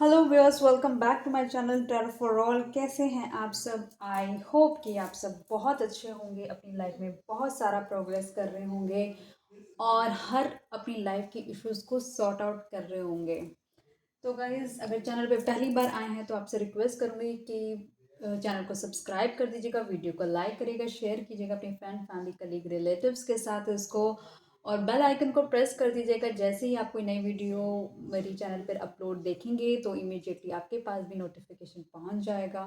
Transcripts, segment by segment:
Hello viewers, welcome back to my channel टर for all. कैसे हैं आप सब? आई होप कि आप सब बहुत अच्छे होंगे, अपनी लाइफ में बहुत सारा प्रोग्रेस कर रहे होंगे और हर अपनी लाइफ के इश्यूज को सॉर्ट आउट कर रहे होंगे। तो गाइज, अगर चैनल पे पहली बार आए हैं तो आपसे रिक्वेस्ट करूँगी कि चैनल को सब्सक्राइब कर दीजिएगा, वीडियो को लाइक करिएगा, शेयर कीजिएगा अपनी फ्रेंड, फैमिली, कलीग, रिलेटिव्स के साथ इसको, और बेल आइकन को प्रेस कर दीजिएगा। जैसे ही आप कोई नई वीडियो मेरी चैनल पर अपलोड देखेंगे तो इमीडिएटली आपके पास भी नोटिफिकेशन पहुंच जाएगा।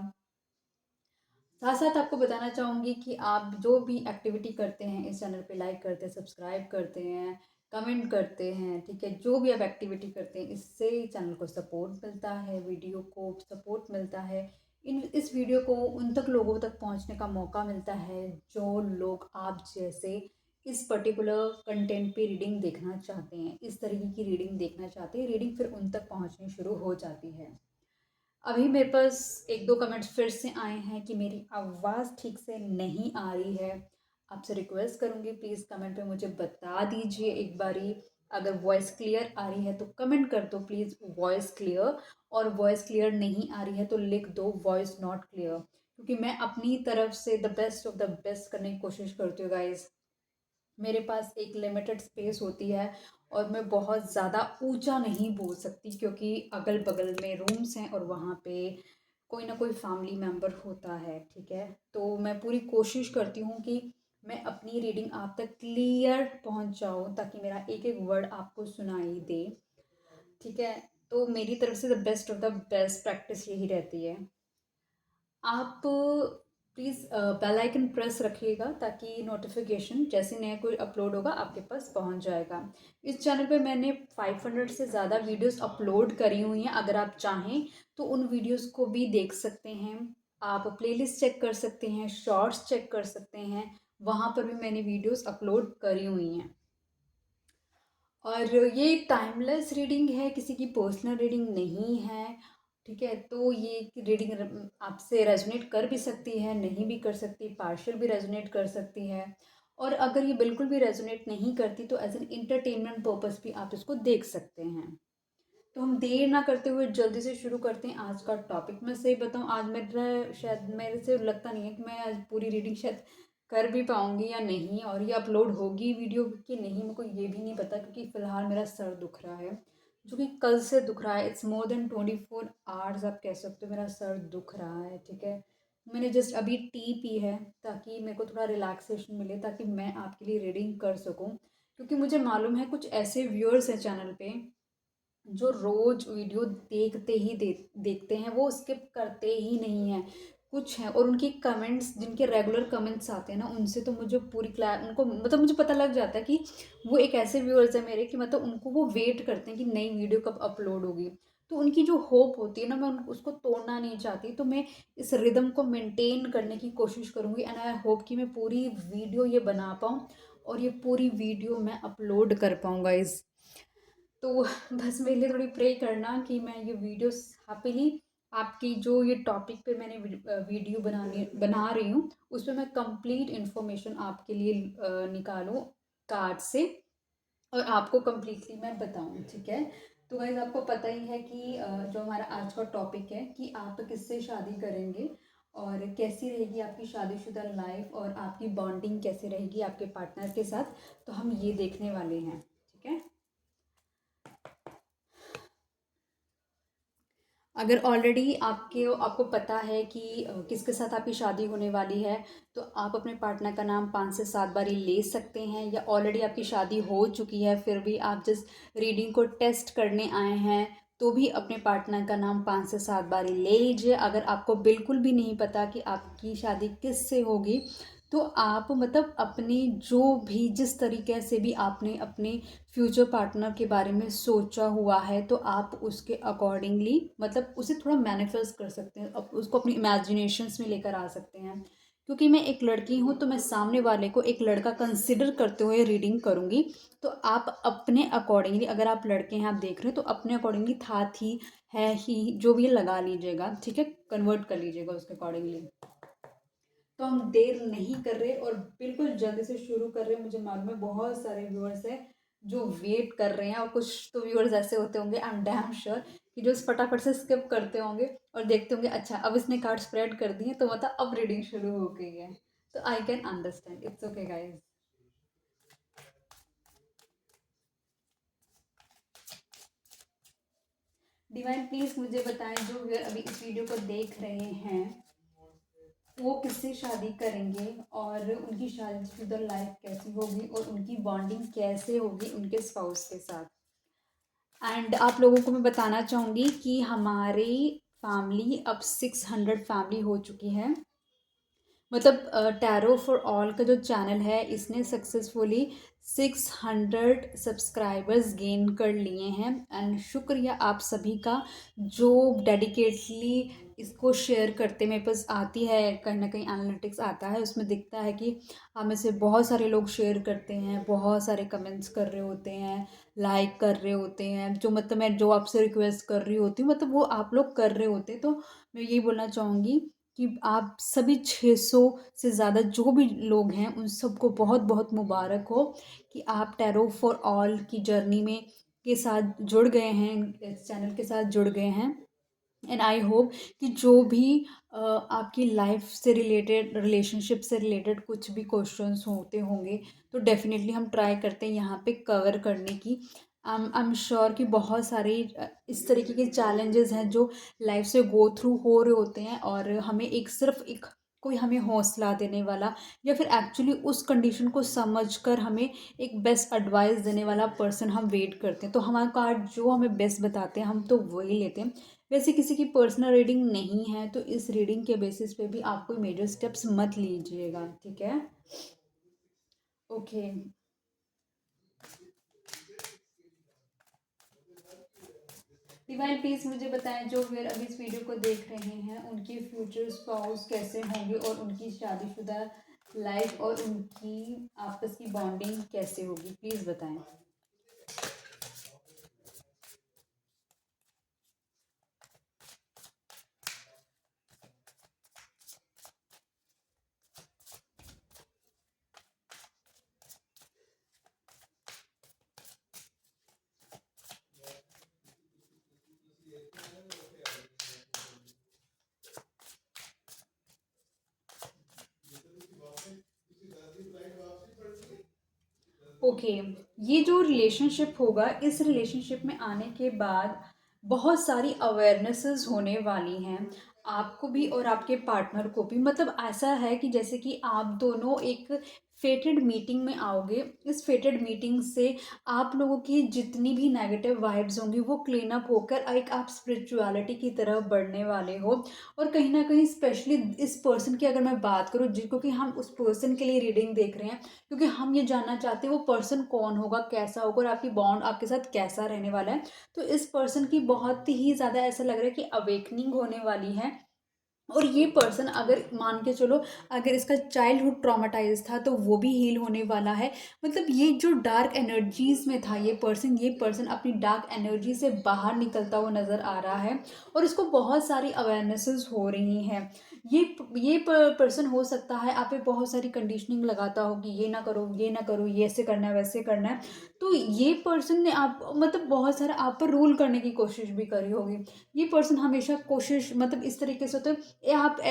साथ साथ आपको बताना चाहूँगी कि आप जो भी एक्टिविटी करते हैं इस चैनल पे, लाइक करते हैं, सब्सक्राइब करते हैं, कमेंट करते हैं, ठीक है, जो भी आप एक्टिविटी करते हैं इससे चैनल को सपोर्ट मिलता है, वीडियो को सपोर्ट मिलता है। इस वीडियो को उन तक लोगों तक पहुंचने का मौका मिलता है जो लोग आप जैसे इस पर्टिकुलर कंटेंट पे रीडिंग देखना चाहते हैं, इस तरीके की रीडिंग देखना चाहते हैं। रीडिंग फिर उन तक पहुंचनी शुरू हो जाती है। अभी मेरे पास एक दो कमेंट्स फिर से आए हैं कि मेरी आवाज़ ठीक से नहीं आ रही है। आपसे रिक्वेस्ट करूँगी, प्लीज़ कमेंट पे मुझे बता दीजिए एक बारी। अगर वॉइस क्लियर आ रही है तो कमेंट कर दो प्लीज़ वॉइस क्लियर, और वॉइस क्लियर नहीं आ रही है तो लिख दो वॉइस नॉट क्लियर, क्योंकि मैं अपनी तरफ से the best of the best करने की कोशिश करती हूँ गाइज़। मेरे पास एक लिमिटेड स्पेस होती है और मैं बहुत ज़्यादा ऊंचा नहीं बोल सकती, क्योंकि अगल बगल में रूम्स हैं और वहाँ पे कोई ना कोई फैमिली मेम्बर होता है, ठीक है। तो मैं पूरी कोशिश करती हूँ कि मैं अपनी रीडिंग आप तक क्लियर पहुँच जाऊँ ताकि मेरा एक एक वर्ड आपको सुनाई दे, ठीक है। तो मेरी तरफ से the best of the best practice यही रहती है। आप प्लीज़ बेल आइकन प्रेस रखिएगा ताकि नोटिफिकेशन जैसे नया कोई अपलोड होगा आपके पास पहुंच जाएगा। इस चैनल पे मैंने 500 से ज़्यादा वीडियोस अपलोड करी हुई हैं। अगर आप चाहें तो उन वीडियोस को भी देख सकते हैं। आप प्लेलिस्ट चेक कर सकते हैं, शॉर्ट्स चेक कर सकते हैं, वहाँ पर भी मैंने वीडियोस अपलोड करी हुई हैं। और ये टाइमलेस रीडिंग है, किसी की पर्सनल रीडिंग नहीं है, ठीक है। तो ये रीडिंग आपसे रेजोनेट कर भी सकती है, नहीं भी कर सकती, पार्शियल भी रेजोनेट कर सकती है। और अगर ये बिल्कुल भी रेजोनेट नहीं करती तो एज एन इंटरटेनमेंट पर्पस भी आप इसको देख सकते हैं। तो हम देर ना करते हुए जल्दी से शुरू करते हैं आज का टॉपिक। मैं सही बताऊं, आज मेरा शायद, मेरे से लगता नहीं है कि मैं आज पूरी रीडिंग शायद कर भी पाऊंगी या नहीं, और ये अपलोड होगी वीडियो कि नहीं मेरे को ये भी नहीं पता, क्योंकि फ़िलहाल मेरा सर दुख रहा है, जो कि कल से दुख रहा है। इट्स मोर देन 24 आवर्स आप कह सकते हो मेरा सर दुख रहा है, ठीक है। मैंने जस्ट अभी टी पी है ताकि मेरे को थोड़ा रिलैक्सेशन मिले, ताकि मैं आपके लिए रीडिंग कर सकूं, क्योंकि मुझे मालूम है कुछ ऐसे व्यूअर्स हैं चैनल पे जो रोज वीडियो देखते हैं, वो स्किप करते ही नहीं हैं। कुछ हैं, और उनकी कमेंट्स, जिनके रेगुलर कमेंट्स आते हैं ना, उनसे तो मुझे पूरी क्लास, उनको मतलब मुझे पता लग जाता है कि वो एक ऐसे व्यूअर्स हैं मेरे कि मतलब उनको वो वेट करते हैं कि नई वीडियो कब अपलोड होगी। तो उनकी जो होप होती है ना, मैं उसको तोड़ना नहीं चाहती। तो मैं इस रिदम को मेंटेन करने की कोशिश करूँगी, एंड आई होप कि मैं पूरी वीडियो ये बना पाऊँ और ये पूरी वीडियो मैं अपलोड कर पाऊँगा इस। तो बस मेरे लिए थोड़ी प्रे करना कि मैं ये वीडियोस हैप्पीली आपकी जो ये टॉपिक पे मैंने वीडियो बना रही हूँ उस पर मैं कंप्लीट इन्फॉर्मेशन आपके लिए निकालूँ कार्ड से, और आपको कम्प्लीटली मैं बताऊँ, ठीक है। तो गाइज, आपको पता ही है कि जो हमारा आज का टॉपिक है कि आप किससे शादी करेंगे और कैसी रहेगी आपकी शादीशुदा लाइफ, और आपकी बॉन्डिंग कैसे रहेगी आपके पार्टनर के साथ, तो हम ये देखने वाले हैं, ठीक है। अगर ऑलरेडी आपको पता है कि किसके साथ आपकी शादी होने वाली है, तो आप अपने पार्टनर का नाम 5 से 7 बारी ले सकते हैं, या ऑलरेडी आपकी शादी हो चुकी है फिर भी आप जिस रीडिंग को टेस्ट करने आए हैं तो भी अपने पार्टनर का नाम 5 से 7 बारी ले लीजिए। अगर आपको बिल्कुल भी नहीं पता कि आपकी शादी किससे होगी, तो आप मतलब अपनी जो भी जिस तरीके से भी आपने अपने फ्यूचर पार्टनर के बारे में सोचा हुआ है, तो आप उसके अकॉर्डिंगली मतलब उसे थोड़ा मैनिफेस्ट कर सकते हैं, उसको अपनी इमेजिनेशंस में लेकर आ सकते हैं। क्योंकि मैं एक लड़की हूँ तो मैं सामने वाले को एक लड़का कंसिडर करते हुए रीडिंग करूँगी। तो आप अपने अकॉर्डिंगली, अगर आप लड़के हैं, आप देख रहे हो, तो अपने अकॉर्डिंगली था, थी, है, ही, जो भी है लगा लीजिएगा, ठीक है, कन्वर्ट कर लीजिएगा उसके अकॉर्डिंगली। तो हम देर नहीं कर रहे और बिल्कुल जल्दी से शुरू कर रहे हैं। मुझे मालूम है बहुत सारे व्यूअर्स हैं जो वेट कर रहे हैं, और कुछ तो व्यूअर्स ऐसे होते होंगे, आई एम डैम श्योर, कि जो फटाफट से स्किप करते होंगे और देखते होंगे अच्छा अब इसने कार्ड स्प्रेड कर दिए तो मतलब अब रीडिंग शुरू हो गई है। तो I can understand, it's okay guys. Divine please मुझे बताएं, जो व्यूअर अभी इस वीडियो को देख रहे हैं वो किससे शादी करेंगे, और उनकी शादीशुदा लाइफ कैसी होगी, और उनकी बॉन्डिंग कैसे होगी उनके स्पाउस के साथ। एंड आप लोगों को मैं बताना चाहूँगी कि हमारी फैमिली अब 600 फैमिली हो चुकी है। मतलब टैरो फॉर ऑल का जो चैनल है इसने सक्सेसफुली 600 सब्सक्राइबर्स गेन कर लिए हैं। एंड शुक्रिया आप सभी का जो डेडिकेटली इसको शेयर करते, मेरे पास आती है कहीं ना कहीं एनालिटिक्स आता है, उसमें दिखता है कि हम में से बहुत सारे लोग शेयर करते हैं, बहुत सारे कमेंट्स कर रहे होते हैं, लाइक कर रहे होते हैं, जो मतलब मैं जो आपसे रिक्वेस्ट कर रही होती हूँ मतलब वो आप लोग कर रहे होते हैं। तो मैं यही बोलना चाहूँगी कि आप सभी 600 से ज़्यादा जो भी लोग हैं उन सबको बहुत बहुत मुबारक हो कि आप टैरो फॉर ऑल की जर्नी में के साथ जुड़ गए हैं, इस चैनल के साथ जुड़ गए हैं। एंड आई होप कि जो भी आपकी लाइफ से रिलेटेड, रिलेशनशिप से रिलेटेड कुछ भी क्वेश्चंस होते होंगे तो डेफिनेटली हम ट्राई करते हैं यहाँ पे कवर करने की। आई एम श्योर कि बहुत सारे इस तरीके के चैलेंजेस हैं जो लाइफ से गो थ्रू हो रहे होते हैं, और हमें एक सिर्फ एक कोई हमें हौसला देने वाला या फिर एक्चुअली उस कंडीशन को समझकर हमें एक बेस्ट एडवाइस देने वाला पर्सन हम वेट करते हैं। तो हमारा कार्ड जो हमें बेस्ट बताते हैं हम तो वही लेते हैं। वैसे किसी की पर्सनल रीडिंग नहीं है तो इस रीडिंग के बेसिस पे भी आप कोई मेजर स्टेप्स मत लीजिएगा, ठीक है? ओके। डिवाइन प्लीज मुझे बताएं, जो फिर अभी इस वीडियो को देख रहे हैं उनकी फ्यूचर स्पाउस कैसे होंगे, और उनकी शादीशुदा लाइफ और उनकी आपस की बॉन्डिंग कैसे होगी, प्लीज बताएं। ओके। ये जो रिलेशनशिप होगा, इस रिलेशनशिप में आने के बाद बहुत सारी अवेयरनेसेस होने वाली हैं आपको भी और आपके पार्टनर को भी। मतलब ऐसा है कि जैसे कि आप दोनों एक फेटेड मीटिंग में आओगे, इस फेटेड मीटिंग से आप लोगों की जितनी भी नेगेटिव वाइब्स होंगी वो क्लीन अप होकर एक आप स्पिरिचुअलिटी की तरफ बढ़ने वाले हो। और कहीं ना कहीं स्पेशली इस पर्सन की अगर मैं बात करूँ जिनको कि हम उस पर्सन के लिए रीडिंग देख रहे हैं, क्योंकि हम ये जानना चाहते हैं वो पर्सन कौन होगा, कैसा होगा, और आपकी बॉन्ड आपके साथ कैसा रहने वाला है। तो इस पर्सन की बहुत ही ज़्यादा ऐसा लग रहा है कि अवेकनिंग होने वाली है। और ये पर्सन अगर मान के चलो, अगर इसका चाइल्डहुड ट्रॉमेटाइज था तो वो भी हील होने वाला है। मतलब ये जो डार्क एनर्जीज में था ये पर्सन अपनी डार्क एनर्जी से बाहर निकलता हुआ नज़र आ रहा है, और इसको बहुत सारी अवेयरनेसेस हो रही हैं। ये पर्सन हो सकता है आप पे बहुत सारी कंडीशनिंग लगाता हो कि ये ना करो, ये ना करो, ये ऐसे करना है, वैसे करना है। तो ये पर्सन ने आप मतलब बहुत सारा आप पर रूल करने की कोशिश भी करी होगी। ये पर्सन हमेशा कोशिश मतलब इस तरीके से होता है,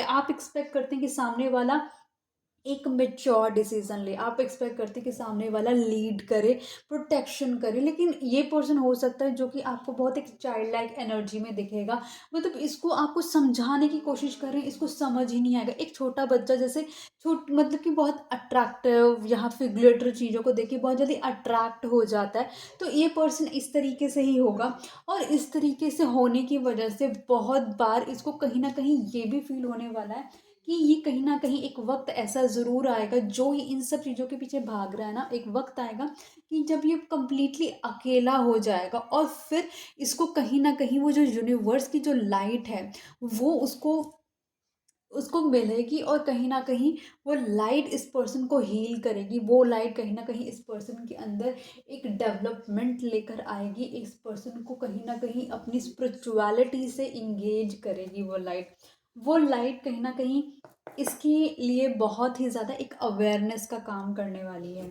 आप एक्सपेक्ट करते हैं कि सामने वाला एक मेच्योर डिसीजन ले, आप एक्सपेक्ट करते हैं कि सामने वाला लीड करे, प्रोटेक्शन करे, लेकिन ये पर्सन हो सकता है जो कि आपको बहुत एक चाइल्ड लाइक एनर्जी में दिखेगा। मतलब इसको आपको समझाने की कोशिश करें, इसको समझ ही नहीं आएगा। एक छोटा बच्चा जैसे छोट मतलब कि बहुत अट्रैक्टिव यहाँ फिगुलेटर चीज़ों को देख के बहुत जल्दी अट्रैक्ट हो जाता है। तो ये पर्सन इस तरीके से ही होगा, और इस तरीके से होने की वजह से बहुत बार इसको कहीं ना कहीं ये भी फील होने वाला है कि ये कहीं ना कहीं एक वक्त ऐसा ज़रूर आएगा, जो ही इन सब चीज़ों के पीछे भाग रहा है ना, एक वक्त आएगा कि जब ये कंप्लीटली अकेला हो जाएगा, और फिर इसको कहीं ना कहीं वो जो यूनिवर्स की जो लाइट है वो उसको उसको मिलेगी, और कहीं ना कहीं वो लाइट इस पर्सन को हील करेगी। वो लाइट कहीं ना कहीं इस पर्सन के अंदर एक डेवलपमेंट लेकर आएगी, इस पर्सन को कहीं ना कहीं अपनी स्पिरिचुअलिटी से इंगेज करेगी। वो लाइट कहीं ना कहीं इसके लिए बहुत ही ज़्यादा एक अवेयरनेस का काम करने वाली है।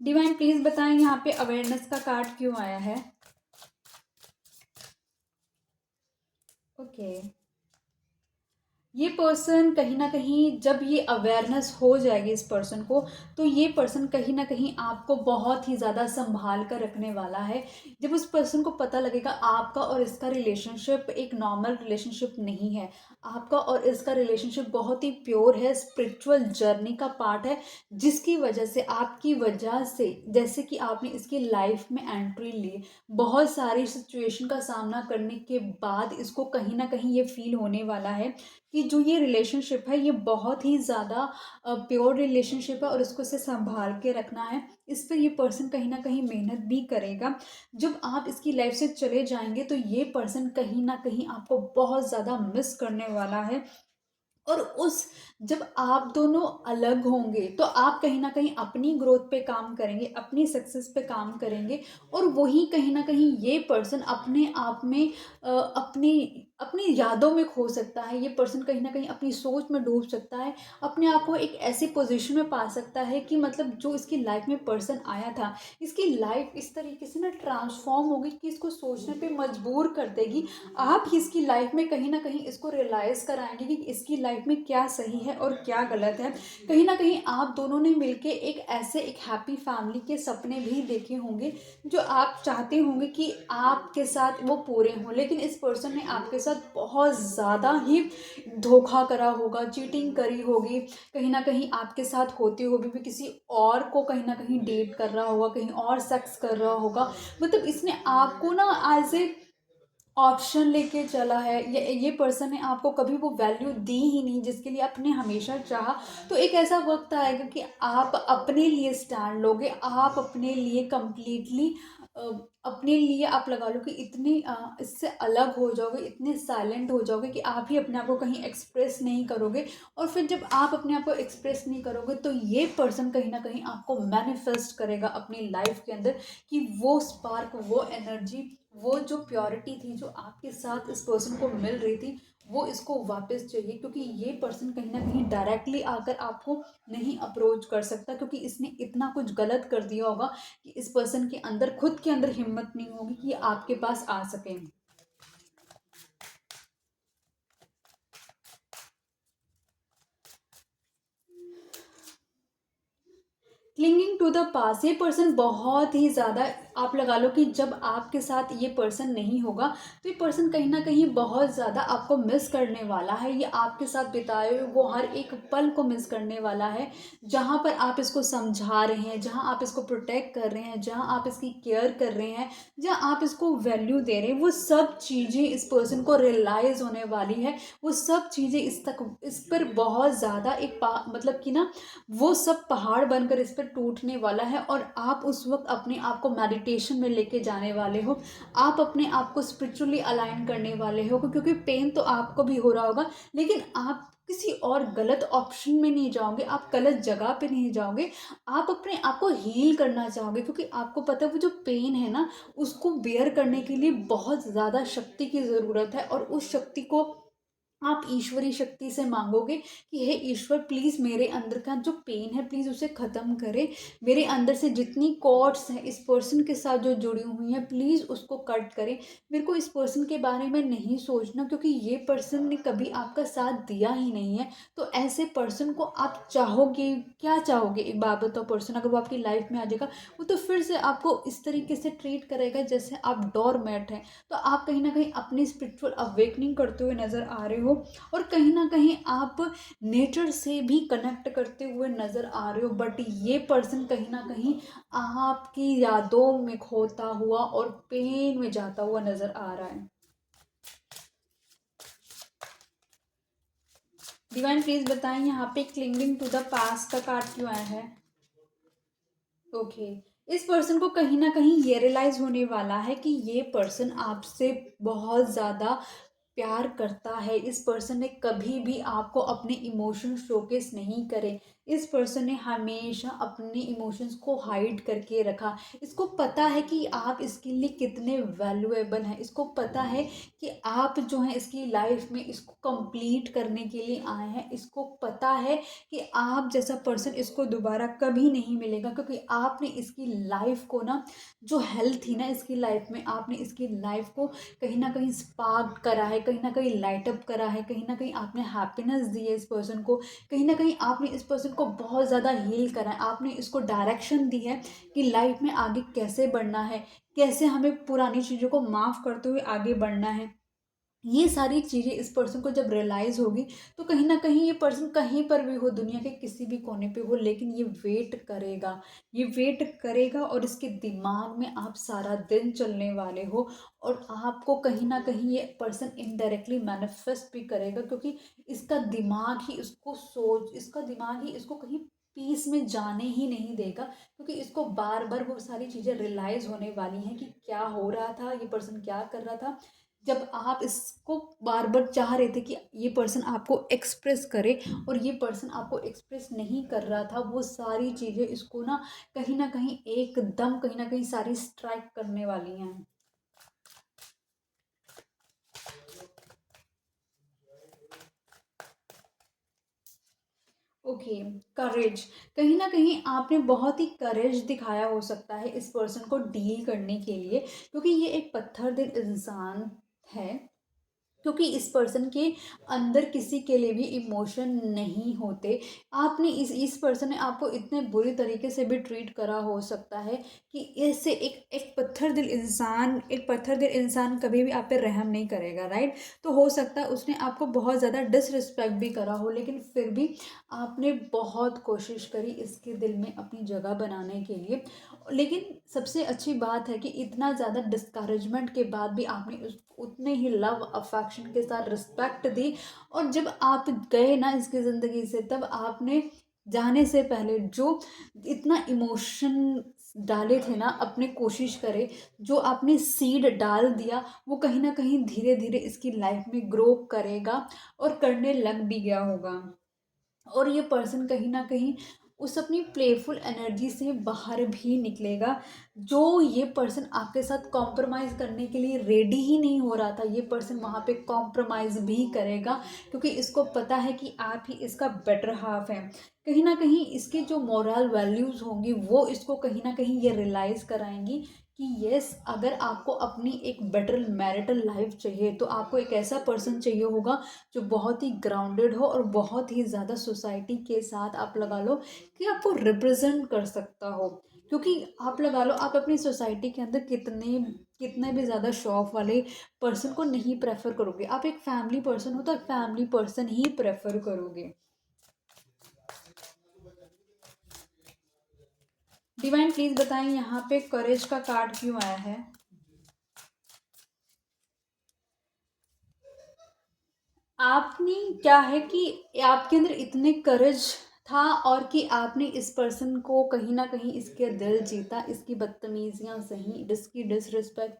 डिवाइन प्लीज बताएं यहाँ पे अवेयरनेस का कार्ड क्यों आया है। ओके, ये पर्सन कहीं ना कहीं जब ये अवेयरनेस हो जाएगी इस पर्सन को, तो ये पर्सन कहीं ना कहीं आपको बहुत ही ज़्यादा संभाल कर रखने वाला है। जब उस पर्सन को पता लगेगा आपका और इसका रिलेशनशिप एक नॉर्मल रिलेशनशिप नहीं है, आपका और इसका रिलेशनशिप बहुत ही प्योर है, स्पिरिचुअल जर्नी का पार्ट है, जिसकी वजह से आपकी वजह से जैसे कि आपने इसकी लाइफ में एंट्री ली, बहुत सारी सिचुएशन का सामना करने के बाद इसको कहीं ना कहीं ये फील होने वाला है कि जो ये रिलेशनशिप है ये बहुत ही ज़्यादा प्योर रिलेशनशिप है और इसको इसे संभाल के रखना है। इस पर ये पर्सन कहीं ना कहीं मेहनत भी करेगा। जब आप इसकी लाइफ से चले जाएंगे तो ये पर्सन कहीं ना कहीं आपको बहुत ज़्यादा मिस करने वाला है। और उस जब आप दोनों अलग होंगे तो आप कहीं ना कहीं अपनी ग्रोथ पे काम करेंगे, अपनी सक्सेस पे काम करेंगे, और वही कहीं ना कहीं ये पर्सन अपने आप में अपनी अपनी यादों में खो सकता है। ये पर्सन कहीं ना कहीं अपनी सोच में डूब सकता है, अपने आप को एक ऐसी पोजीशन में पा सकता है कि मतलब जो इसकी लाइफ में पर्सन आया था, इसकी लाइफ इस तरीके से ना ट्रांसफॉर्म होगी कि इसको सोचने पे मजबूर कर देगी। आप ही इसकी लाइफ में कहीं ना कहीं इसको रियलाइज कराएंगे कि इसकी लाइफ में क्या सही है और क्या गलत है। कहीं ना कहीं आप दोनों ने मिलके एक हैप्पी फैमिली के सपने भी देखे होंगे, जो आप चाहते होंगे कि आपके साथ वो पूरे हों, लेकिन इस पर्सन ने आपके साथ बहुत ज़्यादा ही धोखा करा होगा, चीटिंग करी होगी, कहीं ना कहीं आपके साथ होते हुए भी किसी और को कहीं ना कहीं डेट कर रहा होगा, कहीं और सेक्स कर रहा होगा। मतलब इसने आपको ना एज ए ऑप्शन लेके चला है। ये पर्सन ने आपको कभी वो वैल्यू दी ही नहीं जिसके लिए आपने हमेशा चाहा। तो एक ऐसा वक्त आएगा कि आप अपने लिए स्टैंड लोगे, आप अपने लिए कंप्लीटली अपने लिए आप लगा लो कि इतने इससे अलग हो जाओगे, इतने साइलेंट हो जाओगे कि आप ही अपने आप को कहीं एक्सप्रेस नहीं करोगे। और फिर जब आप अपने आप को एक्सप्रेस नहीं करोगे तो ये पर्सन कहीं ना कहीं आपको मैनिफेस्ट करेगा अपनी लाइफ के अंदर कि वो स्पार्क, वो एनर्जी, वो जो प्योरिटी थी जो आपके साथ इस पर्सन को मिल रही थी, वो इसको वापस चाहिए। क्योंकि ये पर्सन कहीं ना कहीं डायरेक्टली आकर आपको नहीं अप्रोच कर सकता, क्योंकि इसने इतना कुछ गलत कर दिया होगा कि इस पर्सन के अंदर खुद के अंदर हिम्मत नहीं होगी कि आपके पास आ सके। क्लिंगिंग टू द पास, ये पर्सन बहुत ही ज़्यादा, आप लगा लो कि जब आपके साथ ये पर्सन नहीं होगा तो ये पर्सन कहीं ना कहीं बहुत ज़्यादा आपको मिस करने वाला है। ये आपके साथ बिताए हुए वो हर एक पल को मिस करने वाला है, जहाँ पर आप इसको समझा रहे हैं, जहाँ आप इसको प्रोटेक्ट कर रहे हैं, जहाँ आप इसकी केयर कर रहे हैं, जहाँ आप इसको वैल्यू दे रहे हैं, वो सब चीज़ें इस पर्सन को रियलाइज़ होने वाली है। वो सब चीज़ें इस पर बहुत ज़्यादा मतलब कि ना वो सब पहाड़ बनकर इस पर टूटने वाला है। और आप उस वक्त अपने आप को मेडिटेशन में लेके जाने वाले हो, आप अपने आप को स्पिरिचुअली अलाइन करने वाले हो, क्योंकि पेन तो आपको भी हो रहा होगा, लेकिन आप किसी और गलत ऑप्शन में नहीं जाओगे, आप गलत जगह पे नहीं जाओगे, आप अपने आप को हील करना चाहोगे। क्योंकि आपको पता है वो जो पेन है ना, उसको बेयर करने के लिए बहुत ज़्यादा शक्ति की ज़रूरत है, और उस शक्ति को आप ईश्वरी शक्ति से मांगोगे कि हे ईश्वर प्लीज़ मेरे अंदर का जो पेन है प्लीज़ उसे ख़त्म करे, मेरे अंदर से जितनी कॉर्ड्स हैं इस पर्सन के साथ जो जुड़ी हुई हैं प्लीज़ उसको कट करें। मेरे को इस पर्सन के बारे में नहीं सोचना, क्योंकि ये पर्सन ने कभी आपका साथ दिया ही नहीं है। तो ऐसे पर्सन को आप चाहोगे, क्या चाहोगे, एक बात बताओ, पर्सन अगर वो आपकी लाइफ में आ जाएगा वो तो फिर से आपको इस तरीके से ट्रीट करेगा जैसे आप डोरमैट हैं। तो आप कहीं ना कहीं अपनी स्पिरिचुअल अवेकनिंग करते हुए नज़र आ रहे हो, और कहीं ना कहीं आप नेचर से भी कनेक्ट करते हुए नज़र आ रहे हो। बट ये पर्सन कहीं ना कहीं आपकी यादों में खोता हुआ और पेन में जाता हुआ नज़र आ रहा है। डिवाइन प्लीज बताएं यहाँ पे क्लिंगिंग टू द पास्ट का कार्ड क्यों आया है। ओके, इस पर्सन को कहीं ना कहीं ये रियलाइज होने वाला है कि ये पर्सन आपसे बहुत ज़्यादा प्यार करता है। इस पर्सन ने कभी भी आपको अपने इमोशन शोकेस नहीं करे। इस पर्सन ने हमेशा अपने इमोशंस को हाइड करके रखा। इसको पता है कि आप इसके लिए कितने वैल्यूएबल हैं, इसको पता है कि आप जो हैं इसकी लाइफ में इसको कंप्लीट करने के लिए आए हैं। इसको पता है कि आप जैसा पर्सन इसको दोबारा कभी नहीं मिलेगा, क्योंकि आपने इसकी लाइफ को ना, जो हेल्थ थी ना इसकी लाइफ में, आपने इसकी लाइफ को कहीं ना कहीं स्पार्क करा है, कहीं ना कहीं लाइट अप करा है, कहीं ना कहीं आपने हैप्पीनेस दी है इस पर्सन को, कहीं ना कहीं आपने इस पर्सन को बहुत ज़्यादा हील करा है, आपने इसको डायरेक्शन दी है कि लाइफ में आगे कैसे बढ़ना है, कैसे हमें पुरानी चीज़ों को माफ़ करते हुए आगे बढ़ना है। ये सारी चीज़ें इस पर्सन को जब रियलाइज़ होगी, तो कहीं ना कहीं ये पर्सन कहीं पर भी हो, दुनिया के किसी भी कोने पे हो, लेकिन ये वेट करेगा, ये वेट करेगा, और इसके दिमाग में आप सारा दिन चलने वाले हो, और आपको कहीं ना कहीं ये पर्सन इनडायरेक्टली मैनिफेस्ट भी करेगा, क्योंकि इसका दिमाग ही इसका दिमाग ही इसको कहीं पीस में जाने ही नहीं देगा, क्योंकि इसको बार बार वो सारी चीज़ें रियलाइज़ होने वाली हैं कि क्या हो रहा था, ये पर्सन क्या कर रहा था। जब आप इसको बार बार चाह रहे थे कि ये पर्सन आपको एक्सप्रेस करे, और ये पर्सन आपको एक्सप्रेस नहीं कर रहा था, वो सारी चीज़ें इसको ना कहीं एकदम कहीं ना कहीं सारी स्ट्राइक करने वाली हैं। ओके, करेज। कहीं ना कहीं आपने बहुत ही करेज दिखाया हो सकता है इस पर्सन को डील करने के लिए, क्योंकि ये एक पत्थर दिल इंसान है, क्योंकि इस पर्सन के अंदर किसी के लिए भी इमोशन नहीं होते। आपने इस पर्सन ने आपको इतने बुरी तरीके से भी ट्रीट करा हो सकता है कि इससे एक पत्थर दिल इंसान कभी भी आप पे रहम नहीं करेगा, राइट। तो हो सकता है उसने आपको बहुत ज़्यादा डिसरिस्पेक्ट भी करा हो, लेकिन फिर भी आपने बहुत कोशिश करी इसके दिल में अपनी जगह बनाने के लिए। लेकिन सबसे अच्छी बात है कि इतना ज़्यादा डिस्करेजमेंट के बाद भी आपने उतने ही लव अफेक्शन के साथ रिस्पेक्ट दी, और जब आप गए ना इसकी ज़िंदगी से, तब आपने जाने से पहले जो इतना इमोशन डाले थे ना, अपने कोशिश करे, जो आपने सीड डाल दिया, वो कहीं ना कहीं धीरे धीरे इसकी लाइफ में ग्रो करेगा, और करने लग भी गया होगा। और ये पर्सन कहीं ना कहीं उस अपनी प्लेफुल एनर्जी से बाहर भी निकलेगा। जो ये पर्सन आपके साथ कॉम्प्रोमाइज़ करने के लिए रेडी ही नहीं हो रहा था, ये पर्सन वहाँ पे कॉम्प्रोमाइज़ भी करेगा, क्योंकि इसको पता है कि आप ही इसका बेटर हाफ है। कहीं ना कहीं इसकी जो मोरल वैल्यूज़ होंगी, वो इसको कहीं ना कहीं ये रियलाइज़ कराएंगी कि यस, अगर आपको अपनी एक बेटर मैरिटल लाइफ चाहिए, तो आपको एक ऐसा पर्सन चाहिए होगा जो बहुत ही ग्राउंडेड हो, और बहुत ही ज़्यादा सोसाइटी के साथ आप लगा लो कि आपको रिप्रेजेंट कर सकता हो। क्योंकि आप लगा लो, आप अपनी सोसाइटी के अंदर कितने कितने भी ज़्यादा शो ऑफ वाले पर्सन को नहीं प्रेफर करोगे, आप एक फैमिली पर्सन हो तो एक फैमिली पर्सन ही प्रेफर करोगे। डिवाइन प्लीज बताएं यहाँ पे करेज का कार्ड क्यों आया है। आपने क्या है कि आपके अंदर इतने करेज था, और कि आपने इस पर्सन को कहीं ना कहीं इसके दिल जीता, इसकी बदतमीजियाँ सही, इसकी डिसरिस्पेक्ट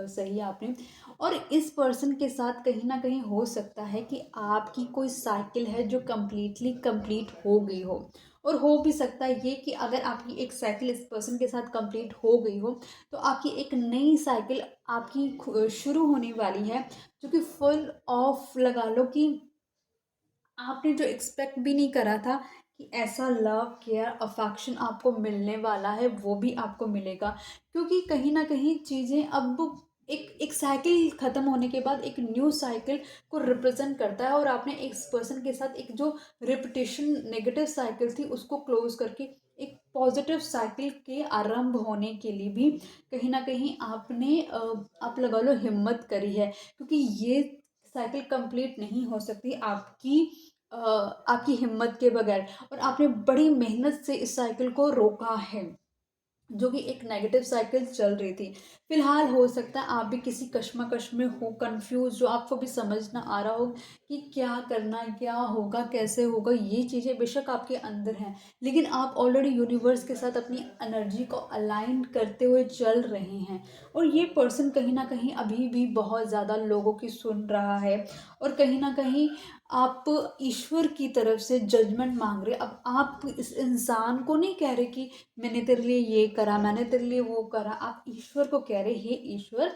सही आपने। और इस पर्सन के साथ कहीं ना कहीं हो सकता है कि आपकी कोई साइकिल है जो कम्प्लीटली कंप्लीट हो गई हो, और हो भी सकता है ये कि अगर आपकी एक साइकिल इस पर्सन के साथ कंप्लीट हो गई हो, तो आपकी एक नई साइकिल आपकी शुरू होने वाली है, जो कि फुल ऑफ लगा लो कि आपने जो एक्सपेक्ट भी नहीं करा था कि ऐसा लव केयर अफेक्शन आपको मिलने वाला है, वो भी आपको मिलेगा। क्योंकि कहीं ना कहीं चीज़ें अब एक साइकिल ख़त्म होने के बाद एक न्यू साइकिल को रिप्रेजेंट करता है, और आपने एक पर्सन के साथ एक जो रिपीटेशन नेगेटिव साइकिल थी उसको क्लोज करके एक पॉजिटिव साइकिल के आरंभ होने के लिए भी कहीं ना कहीं आपने आप लगा लो हिम्मत करी है, क्योंकि ये साइकिल कंप्लीट नहीं हो सकती आपकी हिम्मत के बगैर, और आपने बड़ी मेहनत से इस साइकिल को रोका है, जो कि एक नेगेटिव साइकिल चल रही थी। फिलहाल हो सकता है आप भी किसी कश्मकश में हो, कंफ्यूज, जो आपको भी समझ ना आ रहा हो कि क्या करना है, क्या होगा, कैसे होगा। ये चीज़ें बेशक आपके अंदर हैं, लेकिन आप ऑलरेडी यूनिवर्स के साथ अपनी एनर्जी को अलाइन करते हुए चल रहे हैं, और ये पर्सन कहीं ना कहीं अभी भी बहुत ज़्यादा लोगों की सुन रहा है, और कहीं ना कहीं आप ईश्वर की तरफ से जजमेंट मांग रहे। अब आप इस इंसान को नहीं कह रहे कि मैंने तेरे लिए ये करा, मैंने तेरे लिए वो करा। आप ईश्वर को कह रहे, हे ईश्वर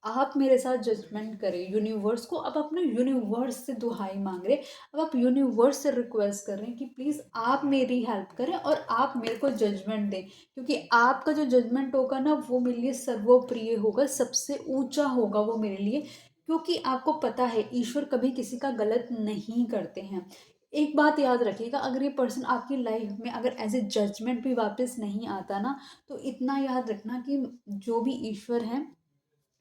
आप मेरे साथ जजमेंट करें। यूनिवर्स को अब अपने यूनिवर्स से दुहाई मांग रहे। अब आप यूनिवर्स से रिक्वेस्ट कर रहे हैं कि प्लीज़ आप मेरी हेल्प करें और आप मेरे को जजमेंट दें, क्योंकि आपका जो जजमेंट होगा ना वो मेरे लिए सर्वप्रिय होगा, सबसे ऊंचा होगा वो मेरे लिए। क्योंकि आपको पता है ईश्वर कभी किसी का गलत नहीं करते हैं। एक बात याद रखिएगा, अगर ये पर्सन आपकी लाइफ में अगर एज ए जजमेंट भी वापस नहीं आता ना, तो इतना याद रखना कि जो भी ईश्वर हैं,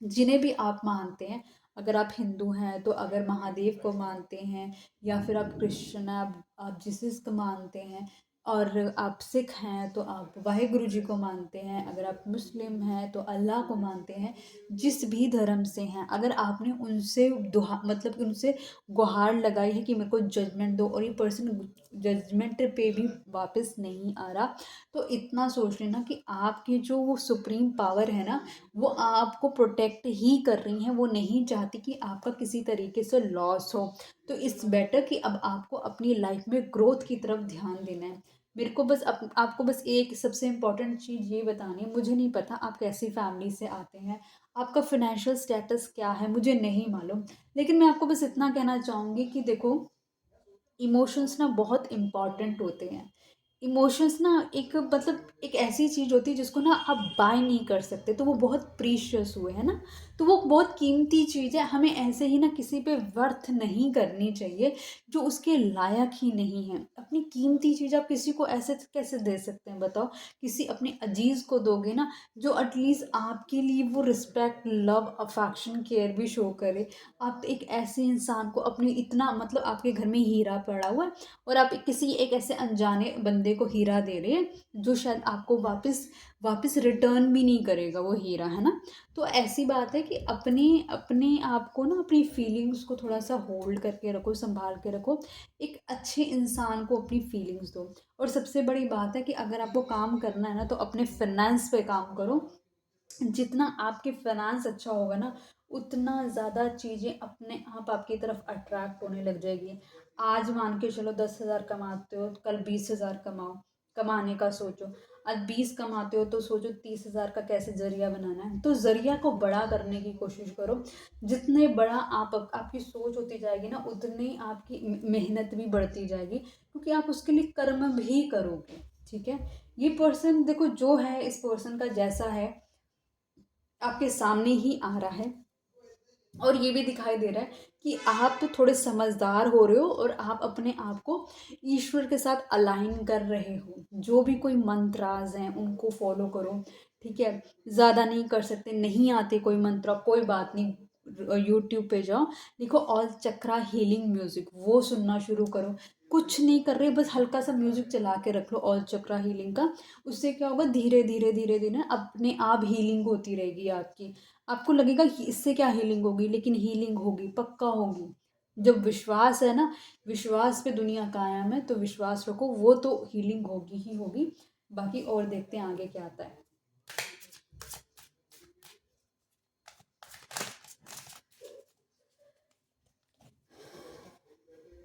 जिन्हें भी आप मानते हैं, अगर आप हिंदू हैं तो अगर महादेव को मानते हैं, या फिर आप क्रिश्चियन हैं, आप जीसस को मानते हैं, और आप सिख हैं तो आप वाहेगुरु जी को मानते हैं, अगर आप मुस्लिम हैं तो अल्लाह को मानते हैं, जिस भी धर्म से हैं, अगर आपने उनसे दुहा मतलब कि उनसे गुहार लगाई है कि मेरे को जजमेंट दो, और ये पर्सन जजमेंट पे भी वापस नहीं आ रहा, तो इतना सोच लेना कि आपकी जो वो सुप्रीम पावर है ना, वो आपको प्रोटेक्ट ही कर रही हैं। वो नहीं चाहती कि आपका किसी तरीके से लॉस हो। तो इट्स बेटर कि अब आपको अपनी लाइफ में ग्रोथ की तरफ ध्यान देना है। मेरे को बस आपको बस एक सबसे इम्पोर्टेंट चीज़ ये बतानी है, मुझे नहीं पता आप कैसी फैमिली से आते हैं, आपका फिनेंशियल स्टेटस क्या है, मुझे नहीं मालूम। लेकिन मैं आपको बस इतना कहना चाहूँगी कि देखो, इमोशंस ना बहुत इम्पॉर्टेंट होते हैं। इमोशंस ना एक मतलब एक ऐसी चीज़ होती है जिसको ना आप बाय नहीं कर सकते, तो वो बहुत प्रीशियस हुए है ना, तो वो बहुत कीमती चीज़ है। हमें ऐसे ही ना किसी पे वर्थ नहीं करनी चाहिए जो उसके लायक ही नहीं है। अपनी कीमती चीज़ आप किसी को ऐसे कैसे दे सकते हैं बताओ? किसी अपने अजीज़ को दोगे ना, जो एटलीस्ट आपके लिए वो रिस्पेक्ट, लव, अफेक्शन, केयर भी शो करे। आप एक ऐसे इंसान को अपनी इतना मतलब आपके घर में हीरा पड़ा हुआ है, और आप किसी एक ऐसे अनजाने बंदे को हीरा दे रहे हैं जो शायद आपको वापस वापस रिटर्न भी नहीं करेगा वो हीरा, है ना। तो ऐसी बात है कि अपने अपने आप को ना, अपनी फीलिंग्स को थोड़ा सा होल्ड करके रखो, संभाल के रखो। एक अच्छे इंसान को अपनी फीलिंग्स दो। और सबसे बड़ी बात है कि अगर आपको काम करना है ना, तो अपने फाइनेंस पे काम करो। जितना आपके फाइनेंस अच्छा होगा ना, उतना ज़्यादा चीज़ें अपने आप आपकी तरफ अट्रैक्ट होने लग जाएगी। आज मान के चलो 10,000 कमाते हो, कल 20,000 कमाओ, कमाने का सोचो। आज 20 कमाते हो तो सोचो 30,000 का कैसे जरिया बनाना है, तो जरिया को बड़ा करने की कोशिश करो। जितने बड़ा आपकी सोच होती जाएगी ना, उतनी आपकी मेहनत भी बढ़ती जाएगी, क्योंकि आप उसके लिए कर्म भी करोगे। ठीक है। ये पर्सन देखो जो है, इस पर्सन का जैसा है आपके सामने ही आ रहा है, और ये भी दिखाई दे रहा है कि आप तो थोड़े समझदार हो रहे हो, और आप अपने आप को ईश्वर के साथ अलाइन कर रहे हो। जो भी कोई मंत्राज हैं उनको फॉलो करो। ठीक है। ज़्यादा नहीं कर सकते, नहीं आते कोई मंत्र, कोई बात नहीं, यूट्यूब पे जाओ, लिखो ऑल चक्रा हीलिंग म्यूजिक, वो सुनना शुरू करो। कुछ नहीं कर रहे, बस हल्का सा म्यूजिक चला के रख लो ऑल चक्रा हीलिंग का। उससे क्या होगा, धीरे धीरे धीरे धीरे अपने आप हीलिंग होती रहेगी आपकी। आपको लगेगा कि इससे क्या हीलिंग होगी, लेकिन हीलिंग होगी, पक्का होगी। जब विश्वास है ना, विश्वास पे दुनिया कायम है, तो विश्वास रखो, वो तो हीलिंग होगी ही होगी। बाकी और देखते हैं आगे क्या आता है।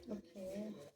ओके।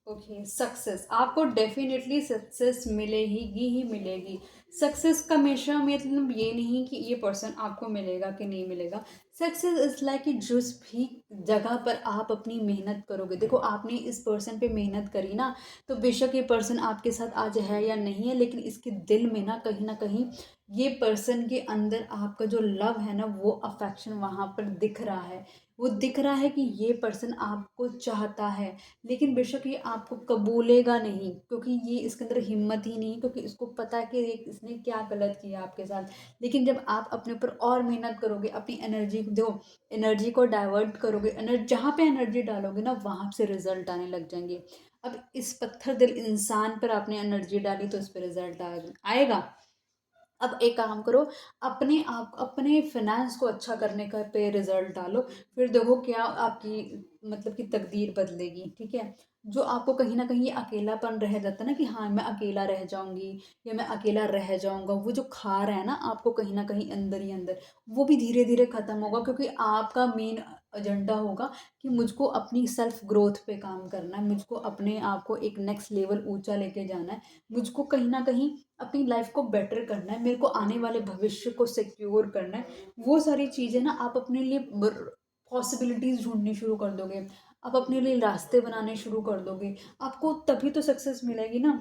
ओके, सक्सेस आपको डेफिनेटली सक्सेस मिलेगी ही मिलेगी। सक्सेस का हमेशा मतलब ये नहीं कि ये पर्सन आपको मिलेगा कि नहीं मिलेगा। सक्सेस इज लाइक कि जिस भी जगह पर आप अपनी मेहनत करोगे, देखो आपने इस पर्सन पे मेहनत करी ना, तो बेशक ये पर्सन आपके साथ आज है या नहीं है, लेकिन इसके दिल में ना कहीं ये पर्सन के अंदर आपका जो लव है ना, वो अफेक्शन वहाँ पर दिख रहा है। वो दिख रहा है कि ये पर्सन आपको चाहता है। लेकिन बेशक ये आपको कबूलेगा नहीं, क्योंकि ये इसके अंदर हिम्मत ही नहीं, क्योंकि इसको पता है कि इसने क्या गलत किया आपके साथ। लेकिन जब आप अपने ऊपर और मेहनत करोगे, अपनी एनर्जी दो, एनर्जी को डाइवर्ट करोगे, जहाँ पे एनर्जी डालोगे ना, वहाँ से रिजल्ट आने लग जाएंगे। अब इस पत्थर दिल इंसान पर आपने एनर्जी डाली, तो इस पर रिजल्ट आएगा। अब एक काम करो, अपने आप अपने फाइनेंस को अच्छा करने का पे रिजल्ट डालो, फिर देखो क्या आपकी मतलब कि तकदीर बदलेगी। ठीक है। जो आपको कहीं न कहीं ये अकेलापन रह जाता है ना कि हाँ, मैं अकेला रह जाऊँगी या मैं अकेला रह जाऊँगा, वो जो खार है ना आपको कहीं न कहीं अंदर ही अंदर, वो भी धीरे-धीरे ख़त्म होगा, क्योंकि आपका मेन एजेंडा होगा कि मुझको अपनी सेल्फ ग्रोथ पे काम करना है, मुझको अपने आप को एक नेक्स्ट लेवल ऊँचा लेके जाना है, मुझको कहीं न कहीं अपनी लाइफ़ को बेटर करना है, मेरे को आने वाले भविष्य को सिक्योर करना है। वो सारी चीज़ें ना आप अपने लिए पॉसिबिलिटीज़ ढूँढनी शुरू कर दोगे। आप अपने लिए रास्ते बनाने शुरू कर दोगे, आपको तभी तो सक्सेस मिलेगी ना।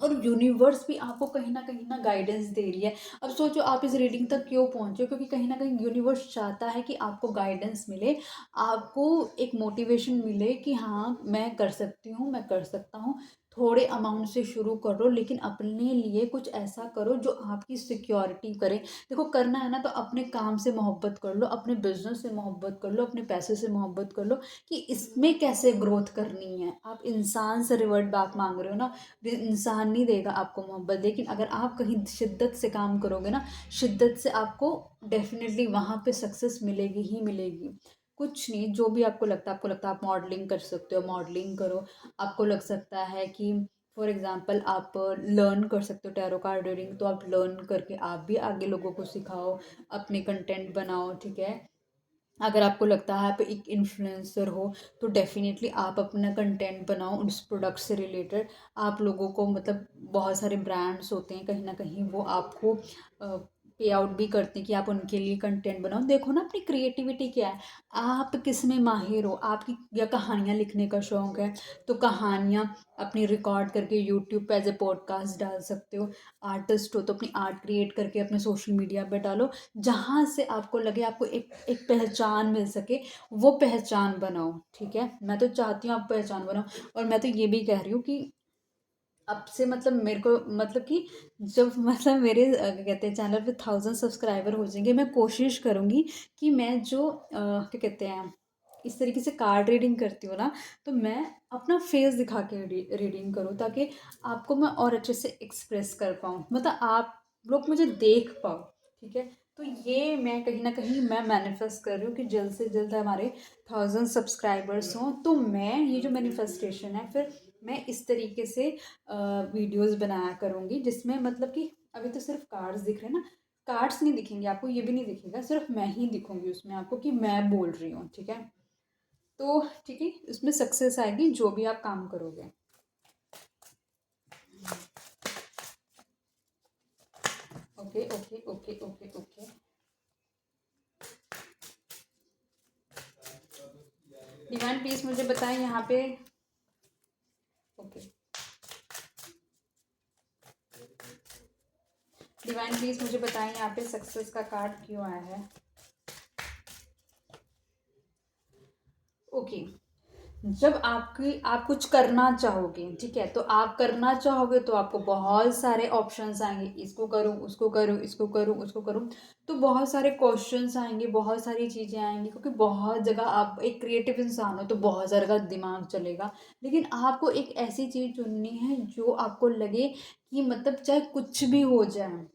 और यूनिवर्स भी आपको कहीं ना गाइडेंस दे रही है। अब सोचो आप इस रीडिंग तक क्यों पहुंचे, क्योंकि कहीं ना कहीं यूनिवर्स चाहता है कि आपको गाइडेंस मिले, आपको एक मोटिवेशन मिले कि हाँ मैं कर सकती हूँ, मैं कर सकता हूँ। थोड़े अमाउंट से शुरू करो, लेकिन अपने लिए कुछ ऐसा करो जो आपकी सिक्योरिटी करे। देखो करना है ना तो अपने काम से मोहब्बत कर लो, अपने बिजनेस से मोहब्बत कर लो, अपने पैसे से मोहब्बत कर लो कि इसमें कैसे ग्रोथ करनी है। आप इंसान से रिवर्ट बैक मांग रहे हो ना, इंसान नहीं देगा आपको मोहब्बत, लेकिन अगर आप कहीं शिद्दत से काम करोगे ना, शिद्दत से आपको डेफिनेटली वहाँ पे सक्सेस मिलेगी ही मिलेगी। कुछ नहीं, जो भी आपको लगता है आप मॉडलिंग कर सकते हो, मॉडलिंग करो। आपको लग सकता है कि फॉर एग्जांपल आप लर्न कर सकते हो टैरो कार्ड रीडिंग, तो आप लर्न करके आप भी आगे लोगों को सिखाओ, अपने कंटेंट बनाओ, ठीक है। अगर आपको लगता है आप एक इन्फ्लुएंसर हो, तो डेफिनेटली आप अपना कंटेंट बनाओ उस प्रोडक्ट से रिलेटेड। आप लोगों को मतलब बहुत सारे ब्रांड्स होते हैं कहीं ना कहीं, वो आपको पे आउट भी करते हैं कि आप उनके लिए कंटेंट बनाओ। देखो ना अपनी क्रिएटिविटी क्या है, आप किस में माहिर हो। आपकी या कहानियाँ लिखने का शौक है तो कहानियाँ अपनी रिकॉर्ड करके यूट्यूब पे एज ए पॉडकास्ट डाल सकते हो। आर्टिस्ट हो तो अपनी आर्ट क्रिएट करके अपने सोशल मीडिया पे डालो, जहाँ से आपको लगे आपको एक एक पहचान मिल सके, वो पहचान बनाओ, ठीक है। मैं तो चाहती हूँ आप पहचान बनाओ। और मैं तो ये भी कह रही हूँ कि अब से मतलब मेरे को मतलब कि जब मतलब मेरे क्या कहते हैं चैनल पे 1000 सब्सक्राइबर हो जाएंगे, मैं कोशिश करूँगी कि मैं जो क्या कहते हैं इस तरीके से कार्ड रीडिंग करती हूँ ना, तो मैं अपना फेस दिखा के रीडिंग करूँ, ताकि आपको मैं और अच्छे से एक्सप्रेस कर पाऊँ, मतलब आप लोग मुझे देख पाओ, ठीक है। तो ये मैं कहीं ना कहीं मैं मैनिफेस्ट कर रही हूँ कि जल्द से जल्द हमारे 1000 सब्सक्राइबर्स हों, तो मैं ये जो मैनिफेस्टेशन है फिर मैं इस तरीके से वीडियोस बनाया करूँगी, जिसमें मतलब कि अभी तो सिर्फ कार्ड्स दिख रहे हैं ना, कार्ड्स नहीं दिखेंगे आपको, ये भी नहीं दिखेगा, सिर्फ मैं ही दिखूंगी उसमें आपको कि मैं बोल रही हूँ, ठीक है। तो ठीक है, उसमें सक्सेस आएगी जो भी आप काम करोगे। Okay okay okay okay okay. Divine please मुझे बताएं यहाँ पे। ओके डिवाइन प्लीज मुझे बताएं यहाँ पे सक्सेस का कार्ड क्यों आया है। ओके, जब आपकी आप कुछ करना चाहोगे, ठीक है, तो आप करना चाहोगे तो आपको बहुत सारे ऑप्शंस आएंगे, इसको करूँ उसको करूँ, इसको करूँ उसको करूँ। तो बहुत सारे क्वेश्चंस आएंगे, बहुत सारी चीज़ें आएंगी, क्योंकि बहुत जगह आप एक क्रिएटिव इंसान हो तो बहुत सारा दिमाग चलेगा। लेकिन आपको एक ऐसी चीज़ चुननी है जो आपको लगे कि मतलब चाहे कुछ भी हो जाए,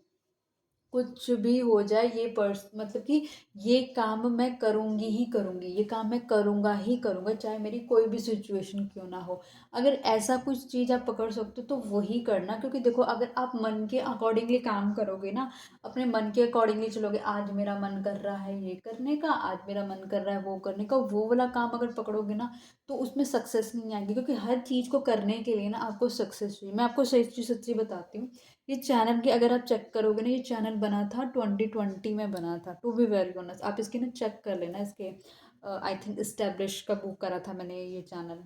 कुछ भी हो जाए, ये पर्स मतलब कि ये काम मैं करूँगी ही करूँगी, ये काम मैं करूँगा ही करूँगा, चाहे मेरी कोई भी सिचुएशन क्यों ना हो। अगर ऐसा कुछ चीज़ आप पकड़ सकते हो तो वही करना, क्योंकि देखो अगर आप मन के अकॉर्डिंगली काम करोगे ना, अपने मन के अकॉर्डिंगली चलोगे, आज मेरा मन कर रहा है ये करने का, आज मेरा मन कर रहा है वो करने का, वो वाला काम अगर पकड़ोगे ना, तो उसमें सक्सेस नहीं आएगी। क्योंकि हर चीज़ को करने के लिए ना आपको सक्सेस चाहिए। मैं आपको सच्ची सच्ची बताती हूँ, ये चैनल की अगर आप चेक करोगे ना, ये चैनल बना था 2020 में बना था, टू बी वेरी ऑनेस्ट। आप इसके ना चेक कर लेना, इसके आई थिंक इस्टेब्लिश का बुक करा था मैंने ये चैनल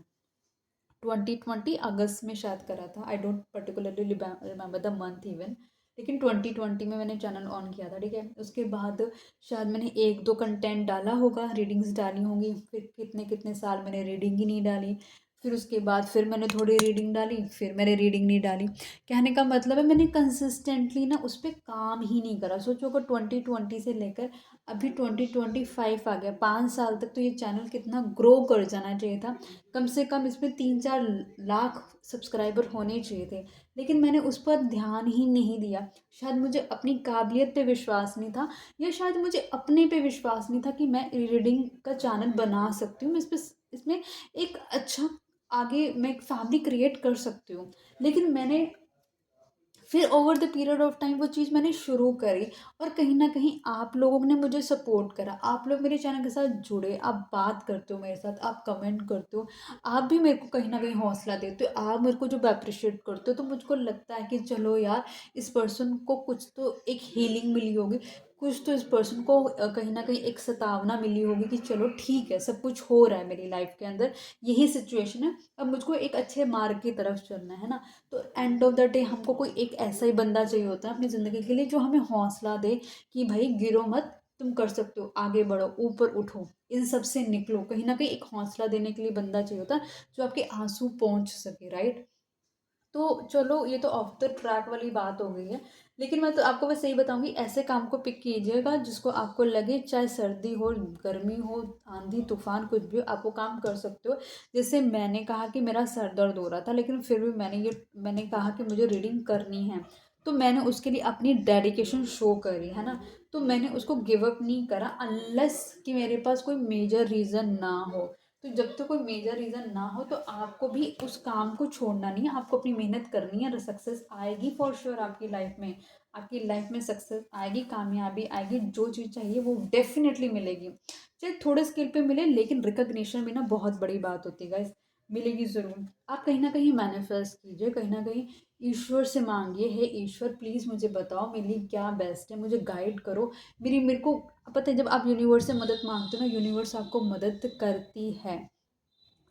2020 अगस्त में शायद करा था। I don't particularly remember the month even, लेकिन 2020 में मैंने चैनल ऑन किया था, ठीक है। उसके बाद शायद मैंने एक दो कंटेंट डाला होगा, रीडिंग्स डाली होंगी, फिर कितने कितने साल मैंने रीडिंग ही नहीं डाली। फिर उसके बाद फिर मैंने थोड़ी रीडिंग डाली, फिर मैंने रीडिंग नहीं डाली। कहने का मतलब है मैंने कंसिस्टेंटली ना उस पर काम ही नहीं करा। सोचो अगर 2020 से लेकर अभी 2025 आ गया, 5 साल तक तो ये चैनल कितना ग्रो कर जाना चाहिए था। कम से कम इसमें 3-4 लाख सब्सक्राइबर होने चाहिए थे, लेकिन मैंने उस पर ध्यान ही नहीं दिया। शायद मुझे अपनी काबिलियत पे विश्वास नहीं था, या शायद मुझे अपने पे विश्वास नहीं था कि मैं रीडिंग का चैनल बना सकती हूँ। मैं इसमें एक अच्छा आगे मैं एक फैमिली क्रिएट कर सकती हूँ। लेकिन मैंने फिर over the period of time वो चीज़ मैंने शुरू करी, और कहीं न कहीं आप लोगों ने मुझे सपोर्ट करा। आप लोग मेरे चैनल के साथ जुड़े, आप बात करते हो मेरे साथ, आप कमेंट करते हो, आप भी मेरे को कहीं न कहीं हौसला देते हो, आप मेरे को जब एप्रिशिएट करते हो तो मुझको लगता है कि चलो यार, इस पर्सन को कुछ तो एक हीलिंग मिली होगी, कुछ तो इस पर्सन को कहीं न कहीं एक सतावना मिली होगी कि चलो ठीक है, सब कुछ हो रहा है मेरी लाइफ़ के अंदर, यही सिचुएशन है, अब मुझको एक अच्छे मार्ग की तरफ चलना है ना। तो एंड ऑफ द डे हमको कोई एक ऐसा ही बंदा चाहिए होता है अपनी ज़िंदगी के लिए, जो हमें हौसला दे कि भाई गिरो मत, तुम कर सकते हो, आगे बढ़ो, ऊपर उठो, इन सब से निकलो। कहीं ना कहीं एक हौसला देने के लिए बंदा चाहिए होता है, जो आपके आंसू पहुंच सके, राइट। तो चलो, ये तो ऑफ द ट्रैक वाली बात हो गई है। लेकिन मैं तो आपको बस यही बताऊंगी, ऐसे काम को पिक कीजिएगा जिसको आपको लगे, चाहे सर्दी हो, गर्मी हो, आंधी तूफान कुछ भी हो, आप वो काम कर सकते हो। जैसे मैंने कहा कि मेरा सर दर्द हो रहा था, लेकिन फिर भी मैंने कहा कि मुझे रीडिंग करनी है, तो मैंने उसके लिए अपनी डेडिकेशन शो करी, है ना। तो मैंने उसको गिव अप नहीं करा, अनलेस कि मेरे पास कोई मेजर रीज़न ना हो। तो जब तक कोई मेजर रीज़न ना हो, तो आपको भी उस काम को छोड़ना नहीं है, आपको अपनी मेहनत करनी है, और सक्सेस आएगी फॉर श्योर आपकी लाइफ में। आपकी लाइफ में सक्सेस आएगी, कामयाबी आएगी, जो चीज़ चाहिए वो डेफिनेटली मिलेगी। चाहे थोड़े स्केल पे मिले, लेकिन रिकग्निशन भी ना बहुत बड़ी बात होती है गाइस, मिलेगी ज़रूर। आप कहीं ना कहीं मैनिफेस्ट कीजिए, कहीं ना कहीं ईश्वर से मांगिए, हे ईश्वर प्लीज़ मुझे बताओ मेरे लिए क्या बेस्ट है, मुझे गाइड करो। मेरे को पता है, जब आप यूनिवर्स से मदद मांगते हो ना, यूनिवर्स आपको मदद करती है,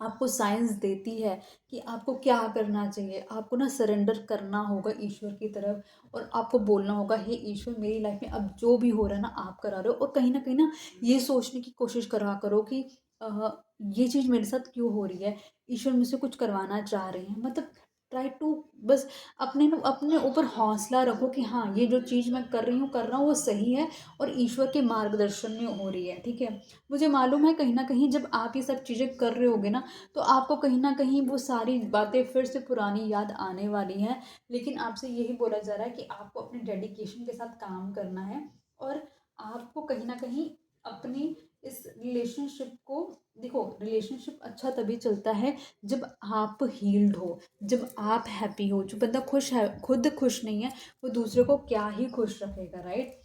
आपको साइंस देती है कि आपको क्या करना चाहिए। आपको ना सरेंडर करना होगा ईश्वर की तरफ, और आपको बोलना होगा, हे ईश्वर मेरी लाइफ में अब जो भी हो रहा है ना, आप करा रहे हो। और कहीं ना कहीं ना ये सोचने की कोशिश करा करो कि ये चीज़ मेरे साथ क्यों हो रही है, ईश्वर मुझसे कुछ करवाना चाह रहे हैं, मतलब ट्राई टू, बस अपने ऊपर हौसला रखो कि हाँ, ये जो चीज़ मैं कर रहा हूँ वो सही है, और ईश्वर के मार्गदर्शन में हो रही है, ठीक है। मुझे मालूम है कहीं ना कहीं जब आप ये सब चीज़ें कर रहे होगे ना, तो आपको कहीं ना कहीं वो सारी बातें फिर से पुरानी याद आने वाली हैं। लेकिन आपसे यही बोला जा रहा है कि आपको अपने डेडिकेशन के साथ काम करना है, और आपको कहीं ना कहीं अपनी इस रिलेशनशिप को, देखो रिलेशनशिप अच्छा तभी चलता है जब आप हील्ड हो, जब आप हैप्पी हो। जो बंदा खुश है, खुद खुश नहीं है, वो दूसरे को क्या ही खुश रखेगा, राइट।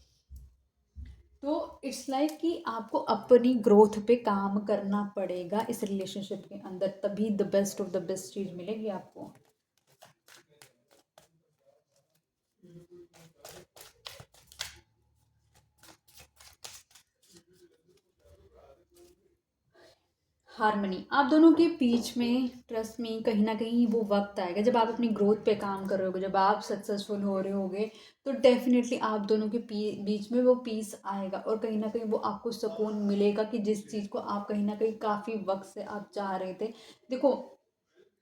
तो इट्स लाइक कि आपको अपनी ग्रोथ पे काम करना पड़ेगा इस रिलेशनशिप के अंदर, तभी the best of the best चीज़ मिलेगी आपको। हारमनी आप दोनों के बीच में, ट्रस्ट में, कहीं ना कहीं वो वक्त आएगा जब आप अपनी ग्रोथ पे काम कर रहे होगे, जब आप सक्सेसफुल हो रहे होगे, तो डेफिनेटली आप दोनों के बीच में वो पीस आएगा, और कहीं ना कहीं वो आपको सुकून मिलेगा कि जिस चीज़ को आप कहीं ना कहीं काफ़ी वक्त से आप चाह रहे थे। देखो,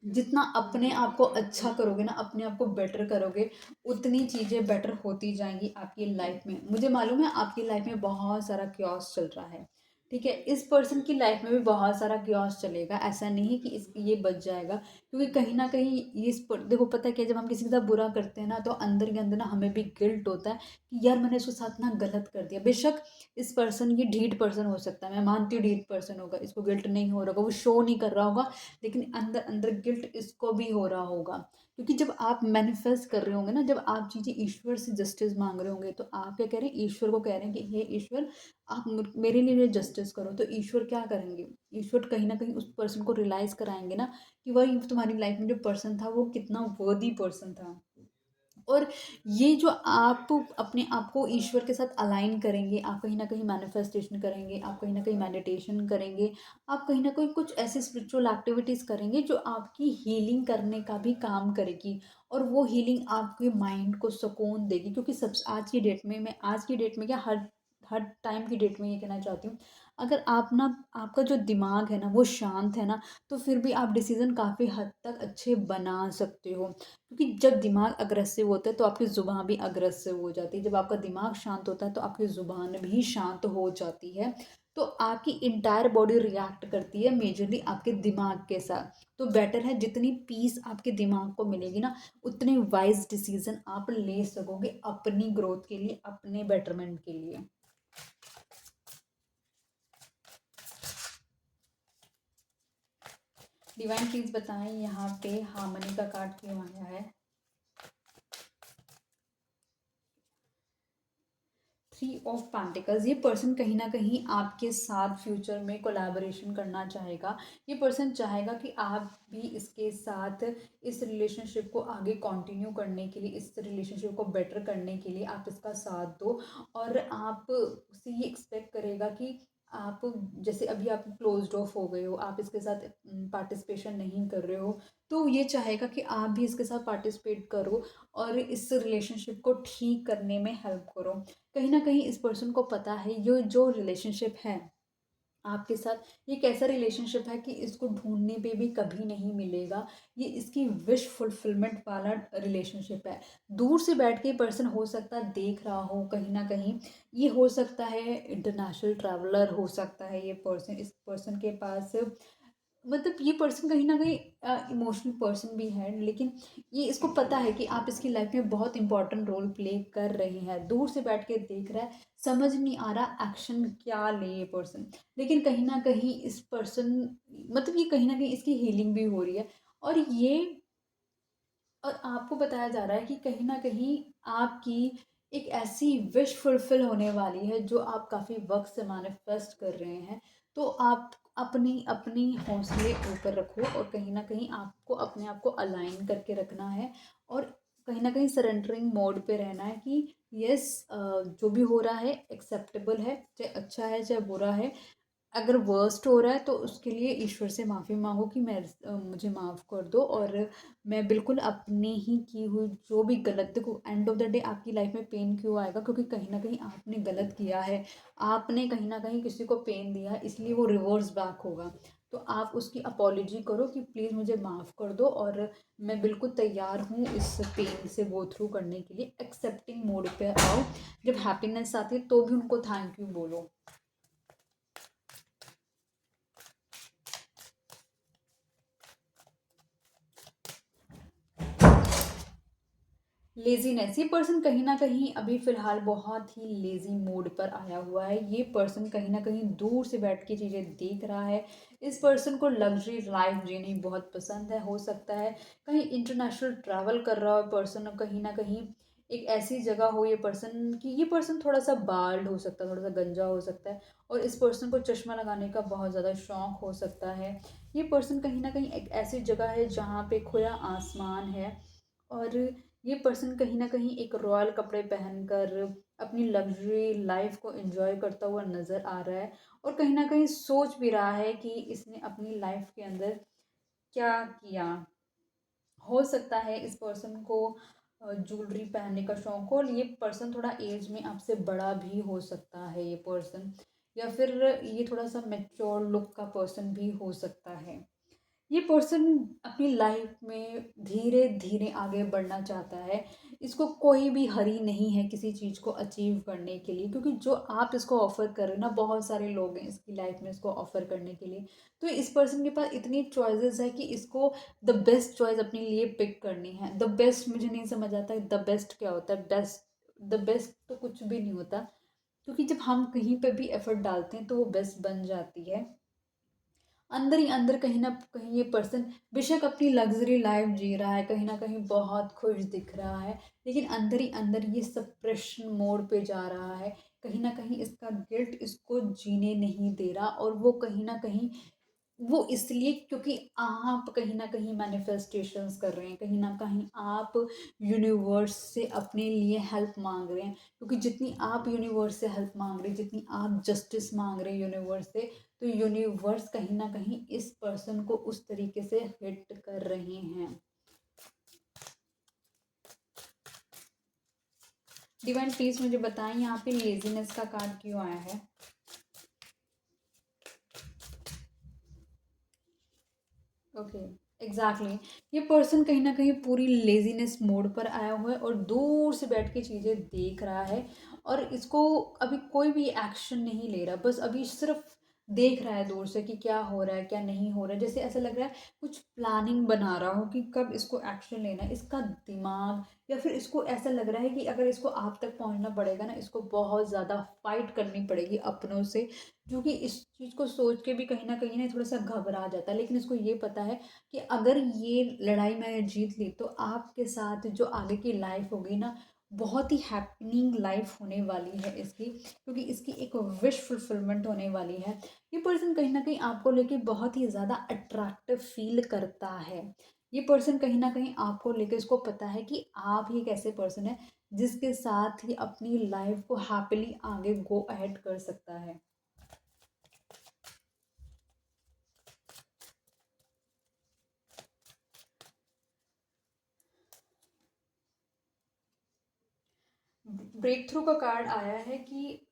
जितना अपने आप को अच्छा करोगे ना, अपने आप को बेटर करोगे, उतनी चीज़ें बेटर होती जाएंगी आपकी लाइफ में। मुझे मालूम है आपकी लाइफ में बहुत सारा क्योस चल रहा है, ठीक है। इस पर्सन की लाइफ में भी बहुत सारा क्योस चलेगा, ऐसा नहीं है कि ये बच जाएगा, क्योंकि कहीं ना कहीं देखो पता है क्या, जब हम किसी के साथ बुरा करते हैं ना, तो अंदर के अंदर ना हमें भी गिल्ट होता है कि यार मैंने उसके साथ ना गलत कर दिया। बेशक इस पर्सन ये ढीठ पर्सन हो सकता है, मैं मानती हूँ ढीठ पर्सन होगा, इसको गिल्ट नहीं हो रहा होगा, वो शो नहीं कर रहा होगा, लेकिन अंदर अंदर गिल्ट इसको भी हो रहा होगा। क्योंकि जब आप मैनिफेस्ट कर रहे होंगे ना, जब आप चीज़ें ईश्वर से जस्टिस मांग रहे होंगे, तो आप क्या कह रहे हैं, ईश्वर को कह रहे हैं कि हे ईश्वर, आप मेरे लिए जस्टिस करो। तो ईश्वर क्या करेंगे, ईश्वर कहीं ना कहीं उस पर्सन को रियलाइज कराएंगे ना कि वही तुम्हारी लाइफ में जो पर्सन था वो कितना वर्दी पर्सन था। और ये जो आप अपने आप को ईश्वर के साथ अलाइन करेंगे, आप कहीं ना कहीं मैनिफेस्टेशन करेंगे, आप कहीं ना कहीं मेडिटेशन करेंगे, आप कहीं ना कहीं कुछ ऐसी स्पिरिचुअल एक्टिविटीज़ करेंगे जो आपकी हीलिंग करने का भी काम करेगी, और वो हीलिंग आपके माइंड को सुकून देगी। क्योंकि सब आज की डेट में, मैं आज की डेट में क्या, हर हर टाइम की डेट में ये कहना चाहती हूँ, अगर आप ना, आपका जो दिमाग है ना वो शांत है ना, तो फिर भी आप डिसीज़न काफ़ी हद तक अच्छे बना सकते हो। क्योंकि जब दिमाग अग्रेसिव होता है तो आपकी ज़ुबान भी अग्रेसिव हो जाती है, जब आपका दिमाग शांत होता है तो आपकी ज़ुबान भी शांत हो जाती है। तो आपकी इंटायर बॉडी रिएक्ट करती है मेजरली आपके दिमाग के साथ। तो बेटर है, जितनी पीस आपके दिमाग को मिलेगी ना, उतने वाइज डिसीजन आप ले सकोगे अपनी ग्रोथ के लिए, अपने बेटरमेंट के लिए। डिवाइन प्लीज बताएं यहाँ पे हार्मनी का कार्ड क्यों आया है। 3 ऑफ पेंटिकल्स, ये पर्सन कहीं ना कहीं आपके साथ फ्यूचर में कोलैबोरेशन करना चाहेगा। ये पर्सन चाहेगा कि आप भी इसके साथ इस रिलेशनशिप को आगे कंटिन्यू करने के लिए, इस रिलेशनशिप को बेटर करने के लिए आप इसका साथ दो। और आप से ये एक्सपेक्ट करेगा कि आप, जैसे अभी आप क्लोज्ड ऑफ हो गए हो, आप इसके साथ पार्टिसिपेशन नहीं कर रहे हो, तो ये चाहेगा कि आप भी इसके साथ पार्टिसिपेट करो और इस रिलेशनशिप को ठीक करने में हेल्प करो। कहीं ना कहीं इस पर्सन को पता है ये जो रिलेशनशिप है आपके साथ, ये कैसा रिलेशनशिप है कि इसको ढूंढने पे भी कभी नहीं मिलेगा। ये इसकी विश फुलफिलमेंट वाला रिलेशनशिप है। दूर से बैठ के पर्सन हो सकता है देख रहा हो कहीं ना कहीं, ये हो सकता है इंटरनेशनल ट्रैवलर हो सकता है ये पर्सन, इस पर्सन के पास मतलब ये पर्सन कहीं ना कहीं इमोशनल पर्सन भी है, लेकिन ये इसको पता है कि आप इसकी लाइफ में बहुत इंपॉर्टेंट रोल प्ले कर रहे हैं। दूर से बैठ के देख रहा है, समझ नहीं आ रहा एक्शन क्या ले ये पर्सन, लेकिन कहीं ना कहीं इस पर्सन, मतलब ये कहीं ना कहीं इसकी हीलिंग भी हो रही है। और ये, और आपको बताया जा रहा है कि कहीं ना कहीं आपकी एक ऐसी विश फुलफिल होने वाली है जो आप काफ़ी वक्त से मैनिफेस्ट कर रहे हैं। तो आप अपनी अपनी हौसले ऊपर रखो और कहीं ना कहीं आपको अपने आप को अलाइन करके रखना है और कहीं ना कहीं सरेंडरिंग मोड पे रहना है कि यस, जो भी हो रहा है एक्सेप्टेबल है, चाहे अच्छा है चाहे बुरा है। अगर वर्स्ट हो रहा है तो उसके लिए ईश्वर से माफ़ी मांगो कि मुझे माफ़ कर दो, और मैं बिल्कुल अपनी ही की हुई जो भी गलत, देखो एंड ऑफ द डे आपकी लाइफ में पेन क्यों आएगा, क्योंकि कहीं ना कहीं आपने गलत किया है, आपने कहीं ना कहीं किसी को पेन दिया है, इसलिए वो रिवर्स बैक होगा। तो आप उसकी अपॉलोजी करो कि प्लीज़ मुझे माफ़ कर दो और मैं बिल्कुल तैयार हूँ इस पेन से गो थ्रू करने के लिए। एक्सेप्टिंग मोड पे आओ, जब हैप्पीनेस आती है तो भी उनको थैंक यू बोलो। लेजीनेस, ये पर्सन कहीं ना कहीं अभी फ़िलहाल बहुत ही लेज़ी मोड पर आया हुआ है। ये पर्सन कहीं ना कहीं दूर से बैठ के चीज़ें देख रहा है। इस पर्सन को लग्जरी लाइफ जीनी बहुत पसंद है। हो सकता है कहीं इंटरनेशनल ट्रैवल कर रहा हो पर्सन, कहीं ना कहीं एक ऐसी जगह हो ये पर्सन कि ये पर्सन थोड़ा सा बाल्ड हो सकता है, थोड़ा सा गंजा हो सकता है, और इस पर्सन को चश्मा लगाने का बहुत ज़्यादा शौक हो सकता है। ये पर्सन कहीं ना कहीं एक ऐसी जगह है जहाँ पे खुला आसमान है, और ये पर्सन कहीं ना कहीं एक रॉयल कपड़े पहनकर अपनी लग्जरी लाइफ को एंजॉय करता हुआ नज़र आ रहा है, और कहीं ना कहीं सोच भी रहा है कि इसने अपनी लाइफ के अंदर क्या किया। हो सकता है इस पर्सन को ज्वेलरी पहनने का शौक हो, और ये पर्सन थोड़ा एज में आपसे बड़ा भी हो सकता है ये पर्सन, या फिर ये थोड़ा सा मैच्योर लुक का पर्सन भी हो सकता है। ये पर्सन अपनी लाइफ में धीरे धीरे आगे बढ़ना चाहता है। इसको कोई भी हरी नहीं है किसी चीज़ को अचीव करने के लिए, क्योंकि जो आप इसको ऑफ़र कर रहे हो ना, बहुत सारे लोग हैं इसकी लाइफ में इसको ऑफ़र करने के लिए। तो इस पर्सन के पास इतनी चॉइसेस है कि इसको द बेस्ट चॉइस अपने लिए पिक करनी है। द बेस्ट मुझे नहीं समझ आता है द बेस्ट क्या होता है। बेस्ट, द बेस्ट तो कुछ भी नहीं होता, क्योंकि जब हम कहीं पे भी एफर्ट डालते हैं तो वो बेस्ट बन जाती है। अंदर ही अंदर कहीं ना कहीं ये पर्सन बेशक अपनी लग्जरी लाइफ जी रहा है, कहीं ना कहीं बहुत खुश दिख रहा है, लेकिन अंदर ही अंदर ये सप्रेशन मोड पे जा रहा है। कहीं ना कहीं इसका गिल्ट इसको जीने नहीं दे रहा, और वो कहीं ना कहीं, वो इसलिए क्योंकि आप कहीं ना कहीं मैनिफेस्टेशंस कर रहे हैं, कहीं ना कहीं आप यूनिवर्स से अपने लिए हेल्प मांग रहे हैं, क्योंकि जितनी आप यूनिवर्स से हेल्प मांग रहे हैं, जितनी आप जस्टिस मांग रहे हैं यूनिवर्स से, तो यूनिवर्स कहीं ना कहीं इस पर्सन को उस तरीके से हिट कर रहे हैं। डिवाइन प्लीज मुझे बताएं यहाँ पे लेजीनेस का कार्ड क्यों आया है। ओके, एग्जैक्टली, ये पर्सन कहीं ना कहीं पूरी लेजीनेस मोड पर आया हुआ है और दूर से बैठ के चीज़ें देख रहा है, और इसको अभी कोई भी एक्शन नहीं ले रहा, बस अभी सिर्फ देख रहा है दूर से कि क्या हो रहा है, क्या नहीं हो रहा है। जैसे ऐसा लग रहा है कुछ प्लानिंग बना रहा हो कि कब इसको एक्शन लेना है। इसका दिमाग, या फिर इसको ऐसा लग रहा है कि अगर इसको आप तक पहुँचना पड़ेगा ना, इसको बहुत ज़्यादा फ़ाइट करनी पड़ेगी अपनों से, जो कि इस चीज़ को सोच के भी कहीं न कहीं ना थोड़ा-सा घबरा जाता है। लेकिन इसको ये पता है कि अगर ये लड़ाई मैंने जीत ली, तो आपके साथ जो आगे की लाइफ़ होगी ना, बहुत ही हैपनिंग लाइफ़ होने वाली है इसकी, क्योंकि इसकी एक विश फुलफिलमेंट होने वाली है। ये पर्सन कहीं न कहीं आपको लेके बहुत ही ज़्यादा अट्रैक्टिव फ़ील करता है। ये पर्सन कहीं न कहीं आपको लेके, इसको पता है कि आप ही एक ऐसे पर्सन हैं जिसके साथ ही अपनी लाइफ़ को हैपीली आगे गो अहेड कर सकता है। ब्रेक थ्रू का कार्ड आया है कि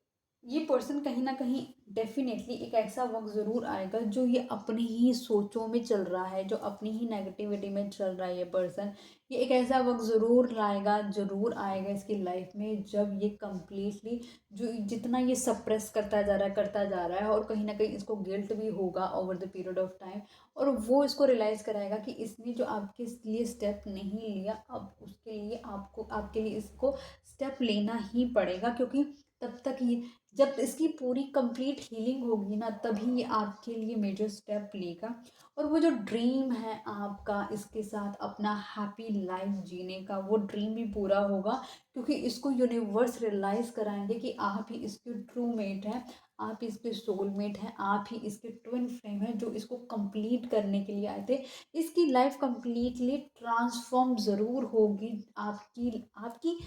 ये पर्सन कहीं न कहीं डेफ़िनेटली एक ऐसा वक़्त ज़रूर आएगा, जो ये अपनी ही सोचों में चल रहा है, जो अपनी ही नेगेटिविटी में चल रहा है ये पर्सन। ये एक ऐसा वक़्त ज़रूर लाएगा, ज़रूर आएगा इसकी लाइफ़ में, जब ये कंप्लीटली जो जितना ये सप्रेस करता जा रहा है, और कहीं न कहीं इसको गिल्ट भी होगा over the period of time, और वो इसको रियलाइज़ कराएगा कि इसने जो आपके लिए स्टेप नहीं लिया, अब उसके लिए आपके लिए इसको स्टेप लेना ही पड़ेगा, क्योंकि तब तक ये, जब इसकी पूरी कंप्लीट हीलिंग होगी ना, तभी ये आपके लिए मेजर स्टेप लेगा। और वो जो ड्रीम है आपका इसके साथ अपना हैप्पी लाइफ जीने का, वो ड्रीम भी पूरा होगा, क्योंकि इसको यूनिवर्स रियलाइज़ कराएंगे कि आप ही इसके ट्रू मेट हैं, आप ही इसके सोलमेट हैं, आप ही इसके ट्विन फ्लेम हैं, जो इसको कंप्लीट करने के लिए आए थे। इसकी लाइफ कंप्लीटली ट्रांसफॉर्म ज़रूर होगी आपकी आपकी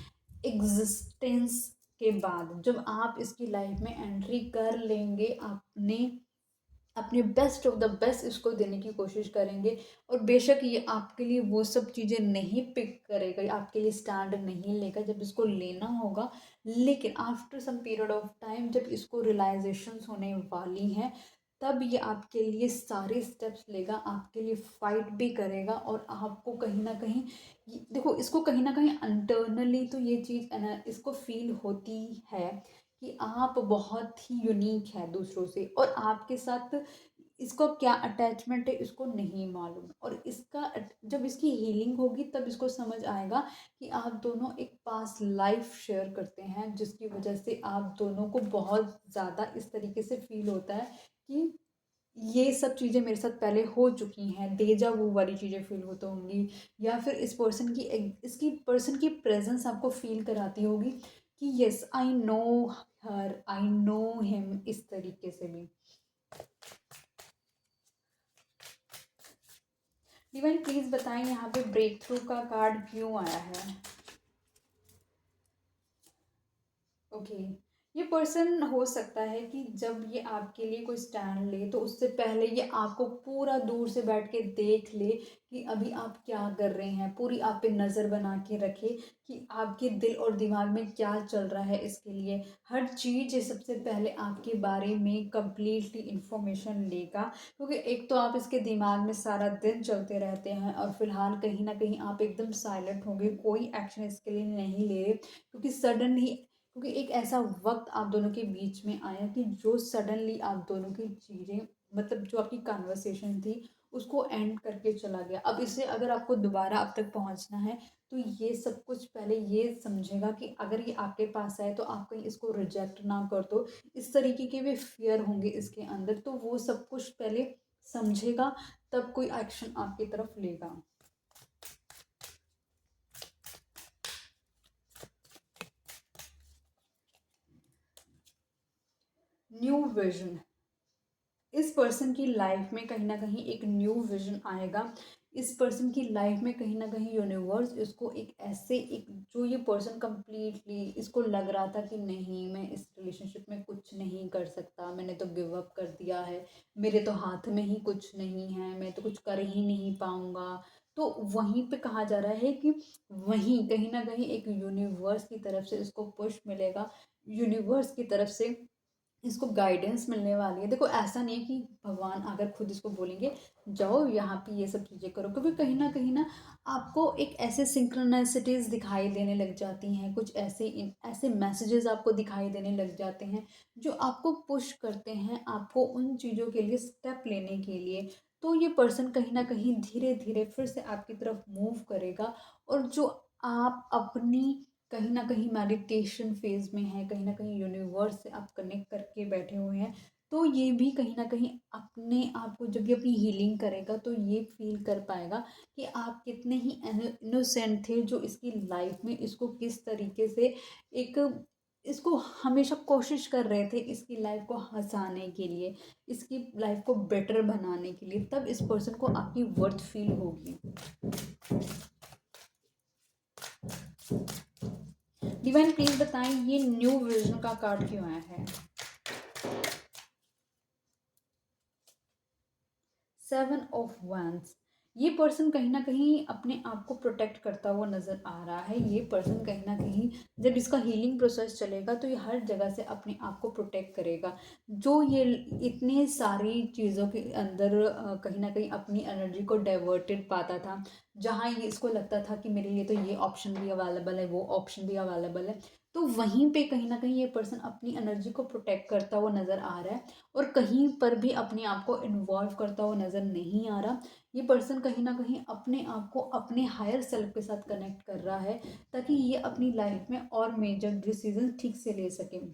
एग्जिस्टेंस के बाद, जब आप इसकी लाइफ में एंट्री कर लेंगे, आपने अपने बेस्ट ऑफ द बेस्ट इसको देने की कोशिश करेंगे। और बेशक ये आपके लिए वो सब चीज़ें नहीं पिक करेगा, आपके लिए स्टैंड नहीं लेगा जब इसको लेना होगा, लेकिन after some period of time जब इसको रियलाइजेशंस होने वाली हैं, तब ये आपके लिए सारे स्टेप्स लेगा, आपके लिए फाइट भी करेगा, और आपको कहीं ना कहीं देखो, इसको कहीं ना कहीं इंटरनली तो ये चीज़ इसको फील होती है कि आप बहुत ही यूनिक है दूसरों से, और आपके साथ इसको क्या अटैचमेंट है इसको नहीं मालूम। और इसका जब इसकी हीलिंग होगी, तब इसको समझ आएगा कि आप दोनों एक पास्ट लाइफ शेयर करते हैं, जिसकी वजह से आप दोनों को बहुत ज़्यादा इस तरीके से फील होता है कि ये सब चीज़ें मेरे साथ पहले हो चुकी हैं, डेजा वू वाली चीज़ें फील होती होंगी, या फिर इस पर्सन की इसकी पर्सन की प्रेजेंस आपको फील कराती होगी कि yes I know her, I know him, इस तरीके से भी। डिवाइन प्लीज़ बताएं यहाँ पे ब्रेक थ्रू का कार्ड क्यों आया है। ओके, ये पर्सन हो सकता है कि जब ये आपके लिए कोई स्टैंड ले, तो उससे पहले ये आपको पूरा दूर से बैठ के देख ले कि अभी आप क्या कर रहे हैं, पूरी आप पे नज़र बना के रखे कि आपके दिल और दिमाग में क्या चल रहा है। इसके लिए हर चीज़ ये सबसे पहले आपके बारे में कंप्लीटली इंफॉर्मेशन लेगा, क्योंकि एक तो आप इसके दिमाग में सारा दिन चलते रहते हैं, और फिलहाल कहीं ना कहीं आप एकदम साइलेंट होंगे, कोई एक्शन इसके लिए नहीं ले रहे, क्योंकि सडनली, क्योंकि एक ऐसा वक्त आप दोनों के बीच में आया कि जो सडनली आप दोनों की चीज़ें, मतलब जो आपकी कन्वर्सेशन थी, उसको एंड करके चला गया। अब इससे अगर आपको दोबारा अब तक पहुंचना है, तो ये सब कुछ पहले ये समझेगा कि अगर ये आपके पास आए, तो आप कहीं इसको रिजेक्ट ना कर दो। इस तरीके के भी फियर होंगे इसके अंदर, तो वो सब कुछ पहले समझेगा, तब कोई एक्शन आपकी तरफ लेगा। न्यू विजन, इस पर्सन की लाइफ में कहीं ना कहीं एक न्यू विजन आएगा। इस पर्सन की लाइफ में कहीं ना कहीं यूनिवर्स इसको एक ऐसे एक, जो ये पर्सन कंप्लीटली इसको लग रहा था कि नहीं, मैं इस रिलेशनशिप में कुछ नहीं कर सकता, मैंने तो गिव अप कर दिया है, मेरे तो हाथ में ही कुछ नहीं है, मैं तो कुछ कर ही नहीं पाऊंगा। तो वहीं पे कहा जा रहा है कि वहीं कहीं ना कहीं एक यूनिवर्स की तरफ से इसको पुश मिलेगा, यूनिवर्स की तरफ से इसको गाइडेंस मिलने वाली है। देखो ऐसा नहीं है कि भगवान अगर खुद इसको बोलेंगे जाओ यहाँ पे ये सब चीज़ें करो, क्योंकि कहीं ना आपको एक ऐसे सिंक्रोनाइसिटीज़ दिखाई देने लग जाती हैं, कुछ ऐसे मैसेजेस आपको दिखाई देने लग जाते हैं जो आपको पुश करते हैं आपको उन चीज़ों के लिए स्टेप लेने के लिए। तो ये पर्सन कहीं ना कहीं धीरे धीरे फिर से आपकी तरफ मूव करेगा, और जो आप अपनी कहीं ना कहीं मेडिटेशन फेज में है, कहीं ना कहीं यूनिवर्स से आप कनेक्ट करके बैठे हुए हैं, तो ये भी कहीं ना कहीं अपने आप को जब ये अपनी हीलिंग करेगा तो ये फील कर पाएगा कि आप कितने ही इनोसेंट थे, जो इसकी लाइफ में इसको किस तरीके से एक इसको हमेशा कोशिश कर रहे थे इसकी लाइफ को हंसाने के लिए, इसकी लाइफ को बेटर बनाने के लिए। तब इस पर्सन को आपकी वर्थ फील होगी। डिवाइन प्लीज बताएं ये न्यू विजन का कार्ड क्यों आया है। 7 ऑफ wands। ये पर्सन कहीं ना कहीं अपने आप को प्रोटेक्ट करता हुआ नज़र आ रहा है। ये पर्सन कहीं ना कहीं जब इसका हीलिंग प्रोसेस चलेगा तो ये हर जगह से अपने आप को प्रोटेक्ट करेगा। जो ये इतने सारी चीज़ों के अंदर कहीं ना कहीं अपनी एनर्जी को डाइवर्टेड पाता था, जहाँ ये इसको लगता था कि मेरे लिए तो ये ऑप्शन भी अवेलेबल है, वो ऑप्शन भी अवेलेबल है, तो वहीं पे कहीं ना कहीं ये पर्सन अपनी एनर्जी को प्रोटेक्ट करता हुआ नज़र आ रहा है, और कहीं पर भी अपने आप को इन्वॉल्व करता हुआ नज़र नहीं आ रहा। ये पर्सन कहीं ना कहीं अपने आप को अपने हायर सेल्फ के साथ कनेक्ट कर रहा है, ताकि ये अपनी लाइफ में और मेजर डिसीजन ठीक से ले सके।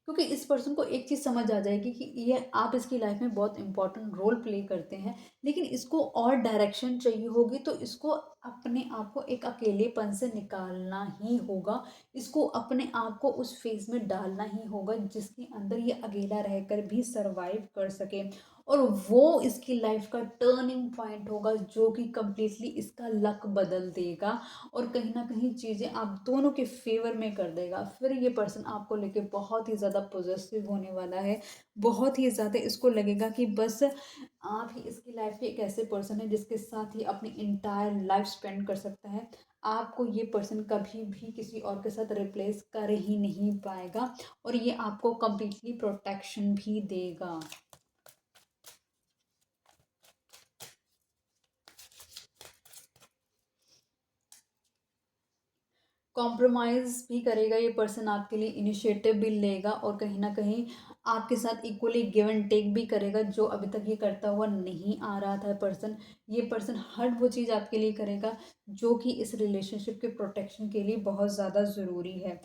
क्योंकि इस पर्सन को एक चीज़ समझ आ जाएगी कि ये आप इसकी लाइफ में बहुत इंपॉर्टेंट रोल प्ले करते हैं, लेकिन इसको और डायरेक्शन चाहिए होगी, तो इसको अपने आप को एक अकेलेपन से निकालना ही होगा। इसको अपने आप को उस फेज में डालना ही होगा जिसके अंदर ये अकेला रहकर भी सरवाइव कर सके, और वो इसकी लाइफ का टर्निंग पॉइंट होगा जो कि कम्प्लीटली इसका लक बदल देगा, और कहीं ना कहीं चीज़ें आप दोनों के फेवर में कर देगा। फिर ये पर्सन आपको लेके बहुत ही ज़्यादा पॉजिटिव होने वाला है। बहुत ही ज़्यादा इसको लगेगा कि बस आप ही इसकी लाइफ के एक ऐसे पर्सन है जिसके साथ ही अपनी इंटायर लाइफ स्पेंड कर सकता है। आपको ये पर्सन कभी भी किसी और के साथ रिप्लेस कर ही नहीं पाएगा, और ये आपको कम्प्लीटली प्रोटेक्शन भी देगा। कॉम्प्रोमाइज़ भी करेगा ये पर्सन आपके लिए, इनिशिएटिव भी लेगा, और कहीं ना कहीं आपके साथ इक्वली गिव एंड टेक भी करेगा, जो अभी तक ये करता हुआ नहीं आ रहा था पर्सन। ये पर्सन हर वो चीज़ आपके लिए करेगा जो कि इस रिलेशनशिप के प्रोटेक्शन के लिए बहुत ज़्यादा ज़रूरी है।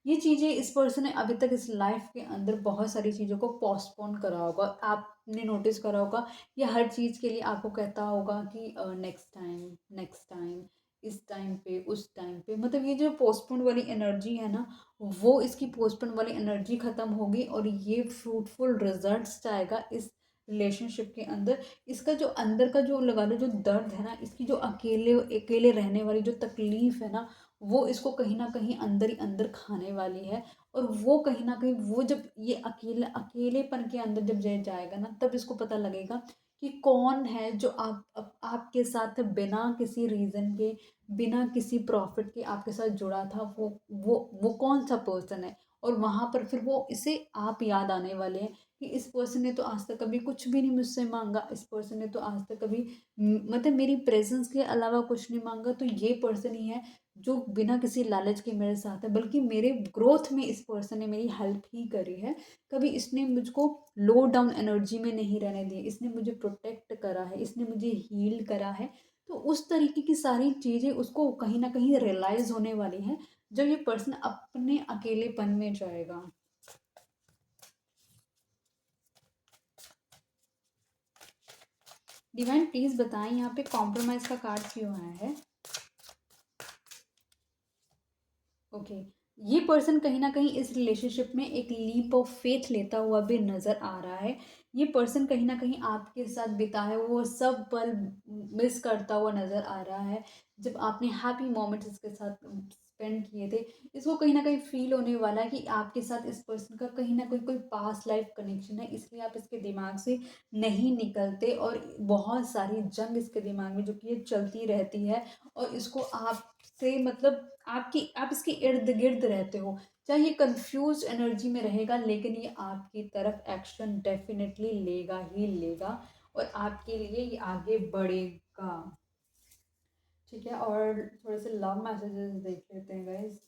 ये चीज़ें इस पर्सन ने अभी तक इस लाइफ के अंदर बहुत सारी चीज़ों को पोस्टपोन करा होगा, आपने नोटिस करा होगा। ये हर चीज़ के लिए आपको कहता होगा कि नेक्स्ट टाइम, नेक्स्ट टाइम, इस टाइम पे, उस टाइम पे, मतलब ये जो पोस्टपोन वाली एनर्जी है ना, वो इसकी पोस्टपोन वाली एनर्जी ख़त्म होगी, और ये फ्रूटफुल रिजल्ट्स आएगा इस रिलेशनशिप के अंदर। इसका जो अंदर का जो लगा लो जो दर्द है ना, इसकी जो अकेले अकेले रहने वाली जो तकलीफ़ है ना, वो इसको कहीं ना कहीं अंदर ही अंदर खाने वाली है। और वो कहीं ना कहीं वो जब ये अकेलेपन के अंदर जब जाएगा ना, तब इसको पता लगेगा कि कौन है जो आपके साथ बिना किसी रीज़न के, बिना किसी प्रॉफिट के आपके साथ जुड़ा था। वो कौन सा पर्सन है, और वहाँ पर फिर वो इसे आप याद आने वाले हैं कि इस पर्सन ने तो आज तक कभी कुछ भी नहीं मुझसे मांगा, इस पर्सन ने तो आज तक कभी मतलब मेरी प्रेजेंस के अलावा कुछ नहीं मांगा। तो ये पर्सन ही है जो बिना किसी लालच के मेरे साथ है, बल्कि मेरे ग्रोथ में इस पर्सन ने मेरी हेल्प ही करी है। कभी इसने मुझको लो डाउन एनर्जी में नहीं रहने दिए, इसने मुझे प्रोटेक्ट करा है, इसने मुझे हील करा है। तो उस तरीके की सारी चीज़ें उसको कहीं ना कहीं रियलाइज़ होने वाली हैं जब ये पर्सन अपने अकेलेपन में जाएगा। डिवाइन प्लीज़ बताएं यहाँ पे कॉम्प्रोमाइज़ का कार्ड क्यों आया है। ओके, ये पर्सन कहीं ना कहीं इस रिलेशनशिप में एक लीप ऑफ फेथ लेता हुआ भी नज़र आ रहा है। ये पर्सन कहीं ना कहीं आपके साथ बिताए वो सब पल मिस करता हुआ नज़र आ रहा है, जब आपने हैप्पी मोमेंट्स इसके साथ स्पेंड किए थे। इसको कहीं ना कहीं फील होने वाला है कि आपके साथ इस पर्सन का कहीं ना कोई कोई पास्ट लाइफ कनेक्शन है, इसलिए आप इसके दिमाग से नहीं निकलते, और बहुत सारी जंग इसके दिमाग में जो कि ये चलती रहती है, और इसको आपसे मतलब आप इसके इर्द गिर्द रहते हो। चाहे ये कंफ्यूज एनर्जी में रहेगा, लेकिन ये आपकी तरफ एक्शन डेफिनेटली लेगा ही लेगा और आपके लिए ये आगे बढ़ेगा। ठीक है, और थोड़े से लव मैसेजेस देख लेते हैं गाइज।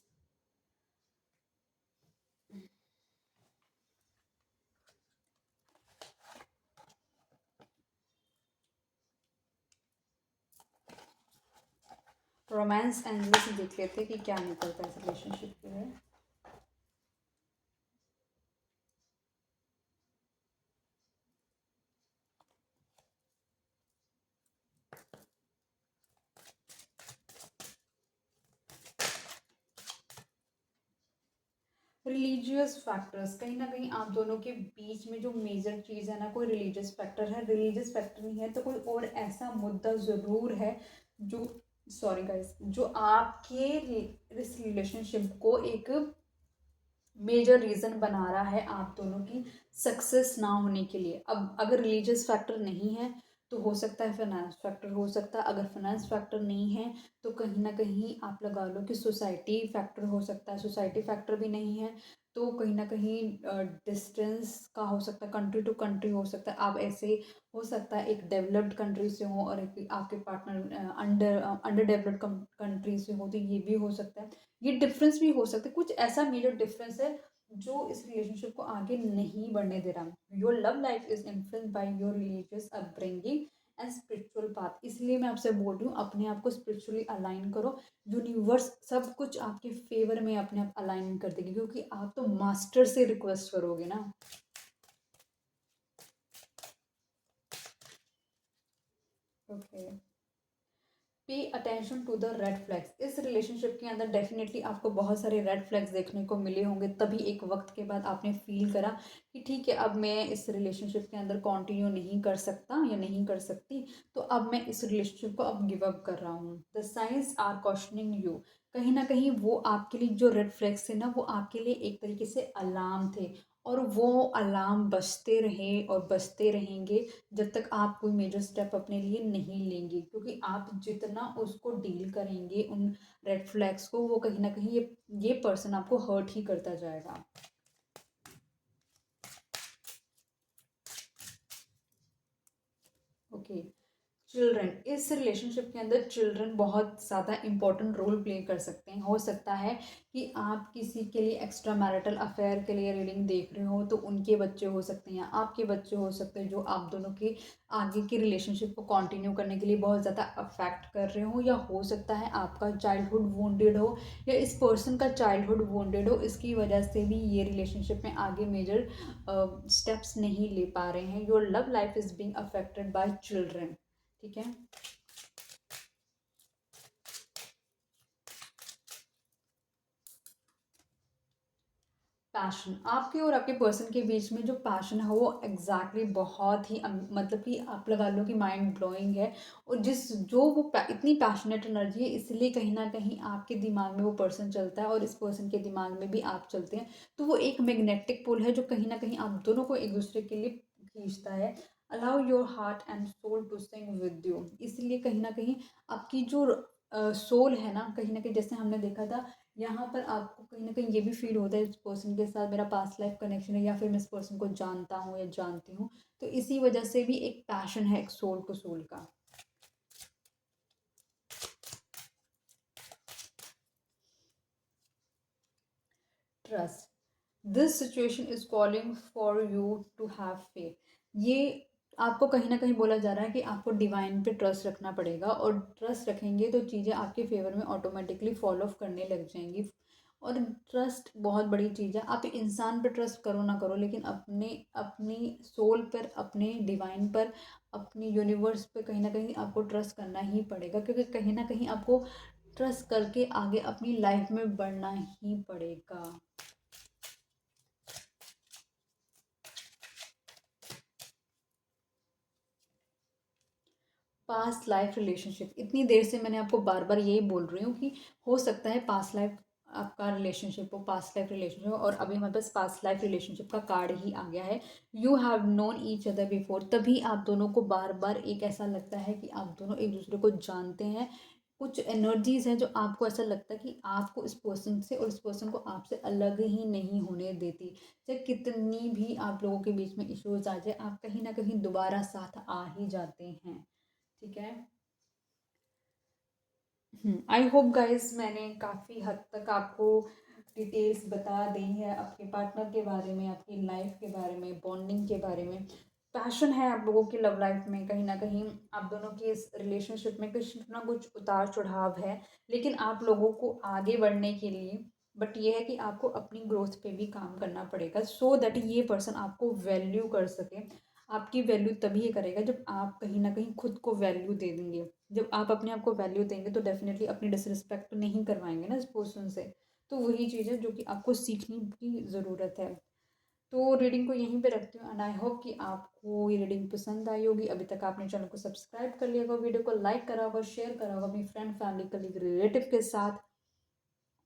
रोमांस एंगल से देख लेते हैं कि क्या निकलता है इस रिलेशनशिप के लिए। रिलीजियस फैक्टर्स, कहीं ना कहीं आप दोनों के बीच में जो मेजर चीज़ है ना, कोई रिलीजियस फैक्टर है। रिलीजियस फैक्टर नहीं है तो कोई और ऐसा मुद्दा ज़रूर है जो, सॉरी गाइस, जो आपके इस रिलेशनशिप को एक मेजर रीज़न बना रहा है आप दोनों की सक्सेस ना होने के लिए। अब अगर रिलीजियस फैक्टर नहीं है तो हो सकता है फाइनेंस फैक्टर हो सकता है। अगर फाइनेंस फैक्टर नहीं है तो कहीं ना कहीं आप लगा लो कि सोसाइटी फैक्टर हो सकता है। सोसाइटी फैक्टर भी नहीं है तो कहीं ना कहीं डिस्टेंस का हो सकता है, कंट्री टू कंट्री हो सकता है। आप ऐसे हो सकता है एक डेवलप्ड कंट्री से हो और एक आपके पार्टनर अंडर डेवलप्ड कंट्री से हो, तो ये भी हो सकता है। ये डिफरेंस भी हो सकता है, कुछ ऐसा मेजर डिफरेंस है जो इस रिलेशनशिप को आगे नहीं बढ़ने दे रहा। Your love life is influenced by your religious upbringing and spiritual path. इसलिए मैं आपसे बोल रही हूँ अपने आप को स्पिरिचुअली अलाइन करो। यूनिवर्स सब कुछ आपके फेवर में अपने आप अलाइन कर देगी, क्योंकि आप तो मास्टर से रिक्वेस्ट करोगे ना। Okay, pay attention to the red flags. इस रिलेशनशिप के अंदर डेफिनेटली आपको बहुत सारे रेड फ्लैग्स देखने को मिले होंगे, तभी एक वक्त के बाद आपने फील करा कि ठीक है अब मैं इस रिलेशनशिप के अंदर कंटिन्यू नहीं कर सकता या नहीं कर सकती, तो अब मैं इस रिलेशनशिप को अब गिव अप कर रहा हूँ। The science are questioning you. कहीं ना कहीं वो आपके लिए जो रेड फ्लैग्स थे ना, वो आपके लिए एक तरीके से अलार्म थे, और वो अलार्म बजते रहे और बजते रहेंगे जब तक आप कोई मेजर स्टेप अपने लिए नहीं लेंगे। क्योंकि आप जितना उसको डील करेंगे उन रेड फ्लैग्स को, वो कहीं ना कहीं ये पर्सन आपको हर्ट ही करता जाएगा। Okay, children. इस रिलेशनशिप के अंदर चिल्ड्रन बहुत ज़्यादा इंपॉर्टेंट रोल प्ले कर सकते हैं। हो सकता है कि आप किसी के लिए एक्स्ट्रा मैरिटल अफेयर के लिए रीडिंग देख रहे हो, तो उनके बच्चे हो सकते हैं या आपके बच्चे हो सकते हैं जो आप दोनों के आगे की रिलेशनशिप को कंटिन्यू करने के लिए बहुत ज़्यादा अफेक्ट कर रहे हो। या हो सकता है आपका चाइल्डहुड वोंडेड हो या इस पर्सन का चाइल्डहुड वोंडेड हो, इसकी वजह से भी ये रिलेशनशिप में आगे मेजर स्टेप्स नहीं ले पा रहे हैं। Your love life is being affected by children. ठीक है, पैशन। आपके और आपके पर्सन के बीच में जो पैशन है वो एग्जैक्टली बहुत ही मतलब कि आप लगा लो कि माइंड ब्लोइंग है। और जो वो इतनी पैशनेट एनर्जी है, इसलिए कहीं ना कहीं आपके दिमाग में वो पर्सन चलता है और इस पर्सन के दिमाग में भी आप चलते हैं। तो वो एक मैग्नेटिक पुल है जो कहीं ना कहीं आप दोनों को एक दूसरे के लिए खींचता है। Allow your heart and soul to sing with you. इसलिए कहीं ना कहीं आपकी जो सोल है ना कहीं जैसे हमने देखा था, यहाँ पर आपको कहीं ना कहीं ये भी फील होता है इस पर्सन के साथ मेरा पास्ट लाइफ कनेक्शन है, या फिर मैं इस पर्सन को जानता हूँ या जानती हूँ। तो इसी वजह से भी एक पैशन है, एक सोल टू सोल का। Trust. This situation is calling for you to have faith. ये आपको कहीं ना कहीं बोला जा रहा है कि आपको डिवाइन पे ट्रस्ट रखना पड़ेगा, और ट्रस्ट रखेंगे तो चीज़ें आपके फेवर में ऑटोमेटिकली फॉलो करने लग जाएंगी। और ट्रस्ट बहुत बड़ी चीज़ है। आप इंसान पे ट्रस्ट करो ना करो, लेकिन अपने अपनी सोल पर, अपने डिवाइन पर, अपनी यूनिवर्स पे कहीं ना कहीं आपको ट्रस्ट करना ही पड़ेगा, क्योंकि कहीं ना कहीं आपको ट्रस्ट करके आगे अपनी लाइफ में बढ़ना ही पड़ेगा। पास्ट लाइफ रिलेशनशिप, इतनी देर से मैंने आपको बार बार यही बोल रही हूँ कि हो सकता है पास्ट लाइफ आपका रिलेशनशिप हो, पास्ट लाइफ रिलेशनशिप हो, और अभी हमारे पास पास्ट लाइफ रिलेशनशिप का कार्ड ही आ गया है। You have known each other before. तभी आप दोनों को बार बार एक ऐसा लगता है कि आप दोनों एक दूसरे को जानते हैं। कुछ एनर्जीज़ हैं जो आपको ऐसा लगता है कि आपको इस पर्सन से और इस पर्सन को आपसे अलग ही नहीं होने देती। चाहे कितनी भी आप लोगों के बीच में इश्यूज़ आ जाए, आप कहीं न कहीं दोबारा साथ आ ही जाते हैं, ठीक है? आई होप गाइस मैंने काफ़ी हद तक आपको डिटेल्स बता दी है अपने पार्टनर के बारे में, आपकी लाइफ के बारे में, बॉन्डिंग के बारे में। पैशन है आप लोगों की लव लाइफ में, कहीं ना कहीं आप दोनों की इस रिलेशनशिप में कुछ ना कुछ उतार चढ़ाव है, लेकिन आप लोगों को आगे बढ़ने के लिए बट ये है कि आपको अपनी ग्रोथ पे भी काम करना पड़ेगा, सो दैट ये पर्सन आपको वैल्यू कर सके। आपकी वैल्यू तभी ये करेगा जब आप कहीं ना कहीं खुद को वैल्यू दे देंगे। जब आप अपने आप को वैल्यू देंगे तो डेफिनेटली अपनी डिसरिस्पेक्ट तो नहीं करवाएंगे ना इस पर्सन से। तो वही चीज़ है जो कि आपको सीखने की ज़रूरत है। तो रीडिंग को यहीं पे रखती हूँ एंड आई होप कि आपको ये रीडिंग पसंद आई होगी। अभी तक आपने चैनल को सब्सक्राइब कर लिया होगा, वीडियो को लाइक करा होगा, शेयर करा होगा अपनी फ्रेंड फैमिली कलीग रिलेटिव के साथ।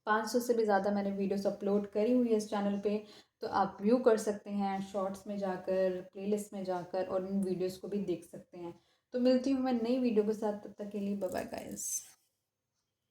500 से भी ज़्यादा मैंने वीडियोस अपलोड करी हुई है इस चैनल पे, तो आप व्यू कर सकते हैं शॉर्ट्स में जाकर, प्लेलिस्ट में जाकर, और इन वीडियोस को भी देख सकते हैं। तो मिलती हूँ मैं नई वीडियो के साथ, तब तक के लिए बाय बाय गाइस।